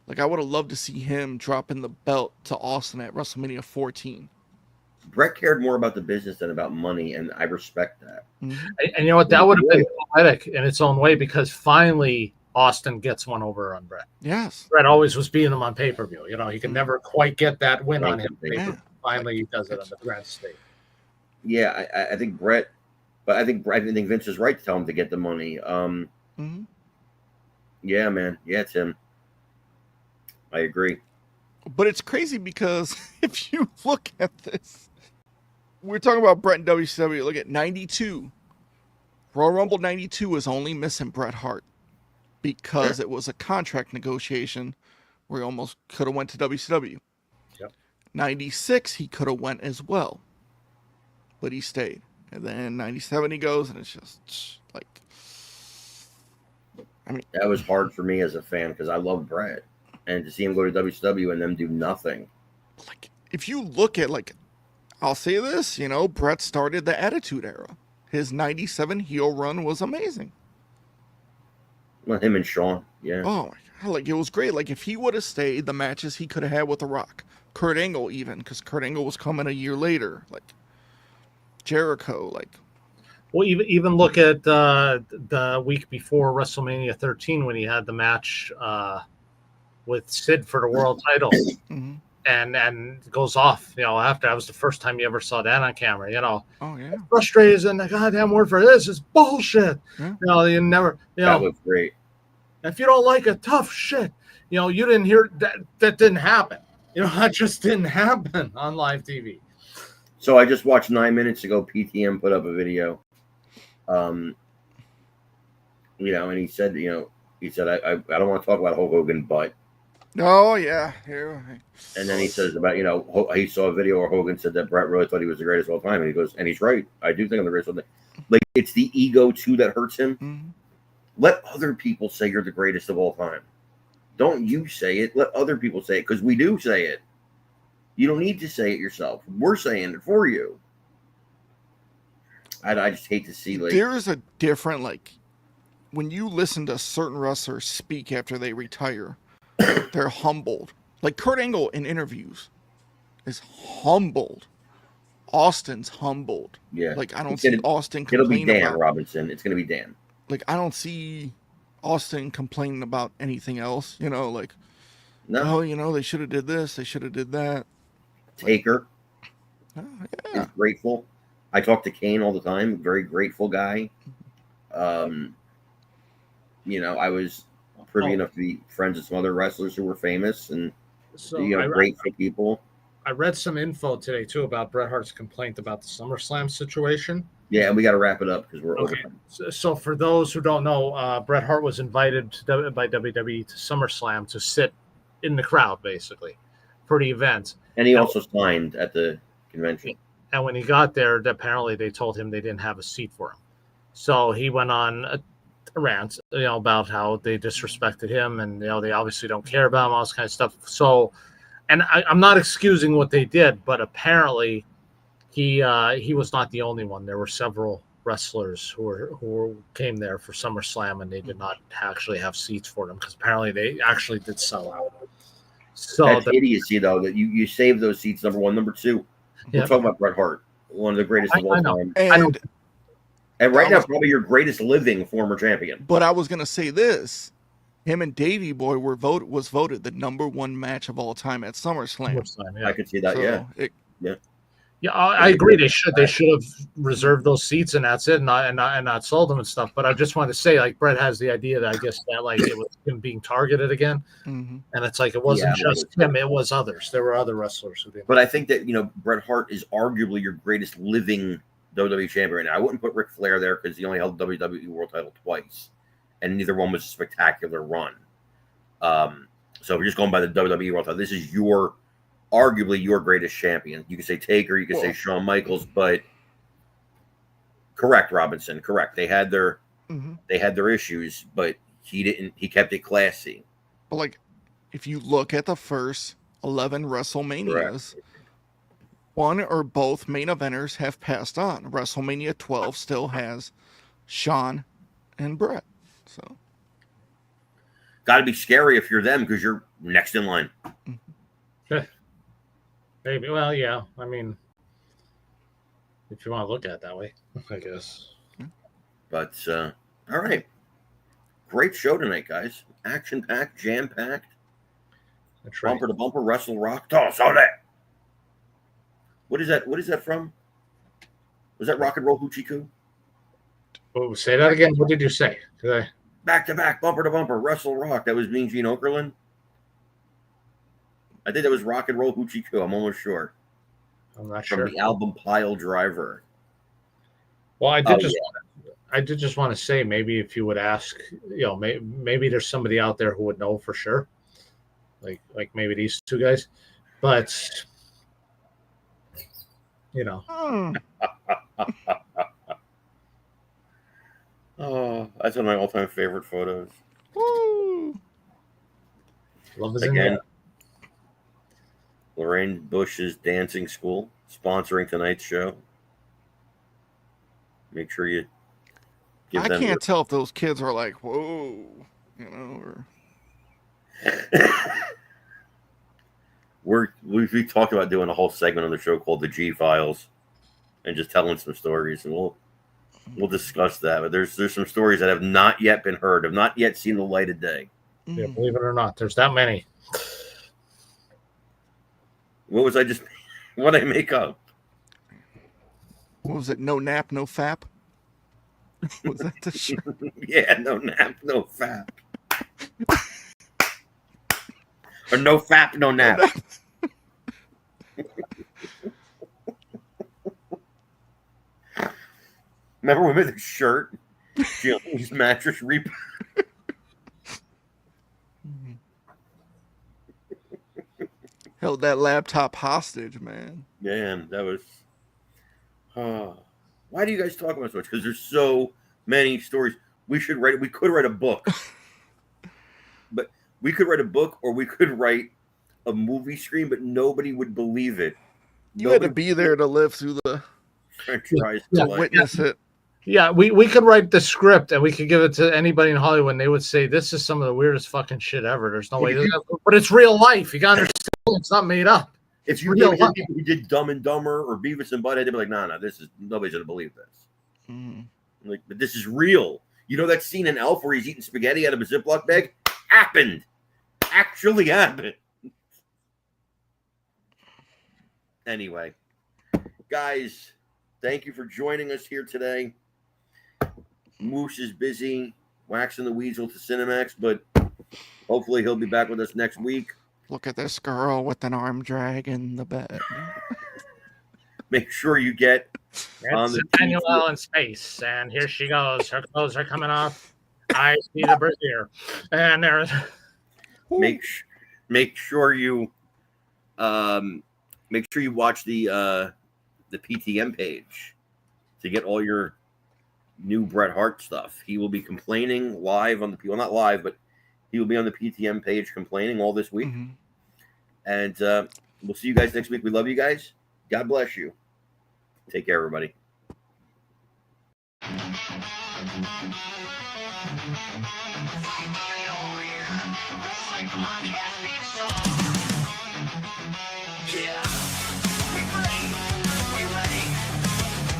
Like, I would have loved to see him dropping the belt to Austin at WrestleMania 14. Brett cared more about the business than about money, and I respect that. Mm-hmm. And you know what? That would have been poetic in its own way because finally Austin gets one over on Brett. Yes. Brett always was beating him on pay-per-view. He could never quite get that win on him. Yeah. Finally, he does it on the grand stage. Yeah, I think Brett, but I think Vince is right to tell him to get the money. Mm-hmm. Yeah, man. Yeah, it's him. I agree. But it's crazy because if you look at this, we're talking about Brett and WCW. Look at 92. Royal Rumble 92 is only missing Bret Hart because it was a contract negotiation where he almost could have went to WCW. Yep. 96, he could have went as well, but he stayed. And then 97 he goes, and it's just like, that was hard for me as a fan because I love Brett. And to see him go to WCW and them do nothing. Like, if you look at, like, I'll say this, Brett started the Attitude Era. His 97 heel run was amazing. Well, him and Shawn, yeah. Oh, my God. Like, it was great. Like, if he would have stayed, the matches he could have had with The Rock. Kurt Angle, even, because Kurt Angle was coming a year later. Like, Jericho, like. Well, even look at the week before WrestleMania 13 when he had the match with Sid for the world title, Mm-hmm. and goes off. After that was the first time you ever saw that on camera. Oh yeah, frustrated, and the goddamn word for this is bullshit. Yeah. You never. That was great. If you don't like it, tough shit. You didn't hear that. That didn't happen. That just didn't happen on live TV. So I just watched 9 minutes ago. PTM put up a video. And he said, I don't want to talk about Hulk Hogan, but. Oh yeah. And then he says about he saw a video where Hogan said that Brett really thought he was the greatest of all time, and he goes, and he's right. I do think I'm the greatest of all time. Like, it's the ego too that hurts him. Mm-hmm. Let other people say you're the greatest of all time. Don't you say it. Let other people say it, because we do say it. You don't need to say it yourself. We're saying it for you. I just hate to see, like, there is a different, like, when you listen to certain wrestlers speak after they retire, they're humbled. Like Kurt Angle in interviews is humbled. Austin's humbled. Yeah. Like, I don't see Austin It'll be complaining Dan about. Robinson. It's going to be Dan. Like, I don't see Austin complaining about anything else. Like, No. oh, they should have did this. They should have did that. Taker Oh, yeah. is grateful. I talk to Kane all the time. Very grateful guy. I was privy enough to be friends with some other wrestlers who were famous and grateful people. I read some info today too about Bret Hart's complaint about the SummerSlam situation. Yeah, and we got to wrap it up because we're over. So for those who don't know, Bret Hart was invited by WWE to SummerSlam to sit in the crowd basically for the event. And he also signed at the convention. And when he got there, apparently they told him they didn't have a seat for him. So he went on rant, about how they disrespected him, and they obviously don't care about him, all this kind of stuff. So, and I'm not excusing what they did, but apparently he was not the only one. There were several wrestlers who came there for SummerSlam, and they did not actually have seats for them because apparently they actually did sell out. So that's idiocy, though, that you save those seats. Number one, number two. We're talking about Bret Hart, one of the greatest of all time, and right now probably your greatest living former champion. But I was gonna say this: him and Davey Boy was voted the #1 match of all time at SummerSlam. I could see that. So Yeah, I agree. They should have reserved those seats, and that's it, and not sold them and stuff. But I just wanted to say, like, Brett has the idea that I guess that like it was him being targeted again, and it's like it wasn't just him; it was others. There were other wrestlers who did. But I think that Bret Hart is arguably your greatest living WWE champion right now. I wouldn't put Ric Flair there because he only held the WWE World Title twice, and neither one was a spectacular run. So if you're just going by the WWE World Title, this is arguably your greatest champion. You can say Taker, you can say Shawn Michaels, but correct, Robinson, correct. They had their issues, but he kept it classy. But like, if you look at the first 11 WrestleManias, one or both main eventers have passed on. WrestleMania 12 still has Shawn and Brett. So got to be scary if you're them because you're next in line. Maybe. Well, yeah. I mean, if you want to look at it that way, I guess. But all right, great show tonight, guys. Action packed, jam packed. That's right. Bumper to bumper, wrestle rock. Oh, saw that. What is that? What is that from? Was that Rock and Roll Hoochie Coo? Oh, say that again. What did you say? Back to back, bumper to bumper, wrestle rock. That was Mean Gene Okerlund. I think that was Rock and Roll Hoochie Coo. I'm almost sure. I'm not sure. From the album Pile Driver. Well, I did just want to say, maybe if you would ask, maybe there's somebody out there who would know for sure, like maybe these two guys, but Oh, that's one of my all-time favorite photos. woo! Love is Again, Lorraine Bush's dancing school sponsoring tonight's show. Make sure you give I them. can't tell if those kids are like, whoa, or we talked about doing a whole segment on the show called the G Files, and just telling some stories, and we'll discuss that. But there's some stories that have not yet been heard, have not yet seen the light of day. Yeah, believe it or not, there's that many. What did I make up? What was it? No nap, no fap. Was that the shirt? Yeah, no nap, no fap. Or no fap, no nap. Remember we made the shirt? Jill's mattress repair. Held that laptop hostage, man. Man, that was. Why do you guys talk about so much? Because there's so many stories. We could write a book. But we could write a book, or we could write a movie screen, but nobody would believe it. You had to be there to live through the witness it. Yeah, we could write the script and we could give it to anybody in Hollywood, and they would say this is some of the weirdest fucking shit ever. There's no way, but it's real life. You gotta understand, it's not made up. If you really had people who did Dumb and Dumber or Beavis and Butthead, they'd be like, "No, nobody's gonna believe this." Like, but this is real. You know that scene in Elf where he's eating spaghetti out of a Ziploc bag? Happened. Actually happened. Anyway, guys, thank you for joining us here today. Moose is busy waxing the weasel to Cinemax, but hopefully he'll be back with us next week. Look at this girl with an arm dragging the bed. Make sure you get on the Emmanuel in space, and here she goes. Her clothes are coming off. I see the brazier, and there's. Make sure you watch the PTM page to get all your new Bret Hart stuff. He will be complaining live on the well, not live, but he will be on the PTM page complaining all this week. Mm-hmm. And we'll see you guys next week. We love you guys. God bless you. Take care, everybody. Yeah, we ready, we ready.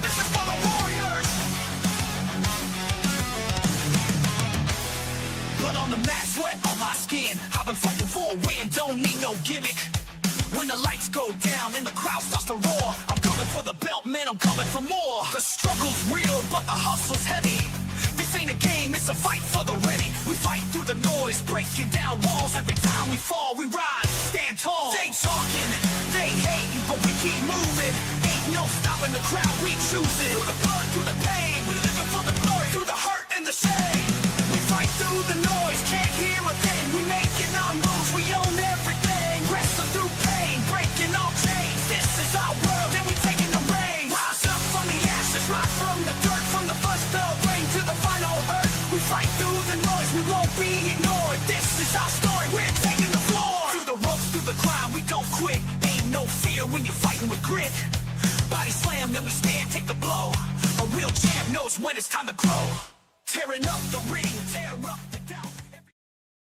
This is for the warriors. Blood on the mat, sweat on my skin. I've been fighting for a win, don't need no gimmick. When the lights go down and the crowd starts to roar, I'm coming for the belt, man, I'm coming for more. The struggle's real, but the hustle's heavy. This ain't a game, it's a fight for the ready. We fight through the noise, breaking down walls. Every time we fall, we rise, stand tall. They talking, they hating, but we keep moving. Ain't no stopping the crowd, we choose it. Through the blood, through the pain, we living for the glory. Through the hurt and the shame, we fight through the noise. Can't hear a thing, we making our moves. We own everything, wrestling through pain, breaking all chains. This is our world, and we taking the reins. Rise up from the ashes, rise from the dirt, from the first bell ring to the final hurt. We fight through the noise, we won't be ignored. This is our story, we're taking the floor. Through the ropes, through the climb, we don't quit. Ain't no fear when you're fighting with grit. Body slam, then we stand, take the blow. A real champ knows when it's time to grow. Tearing up the ring, tear up the doubt.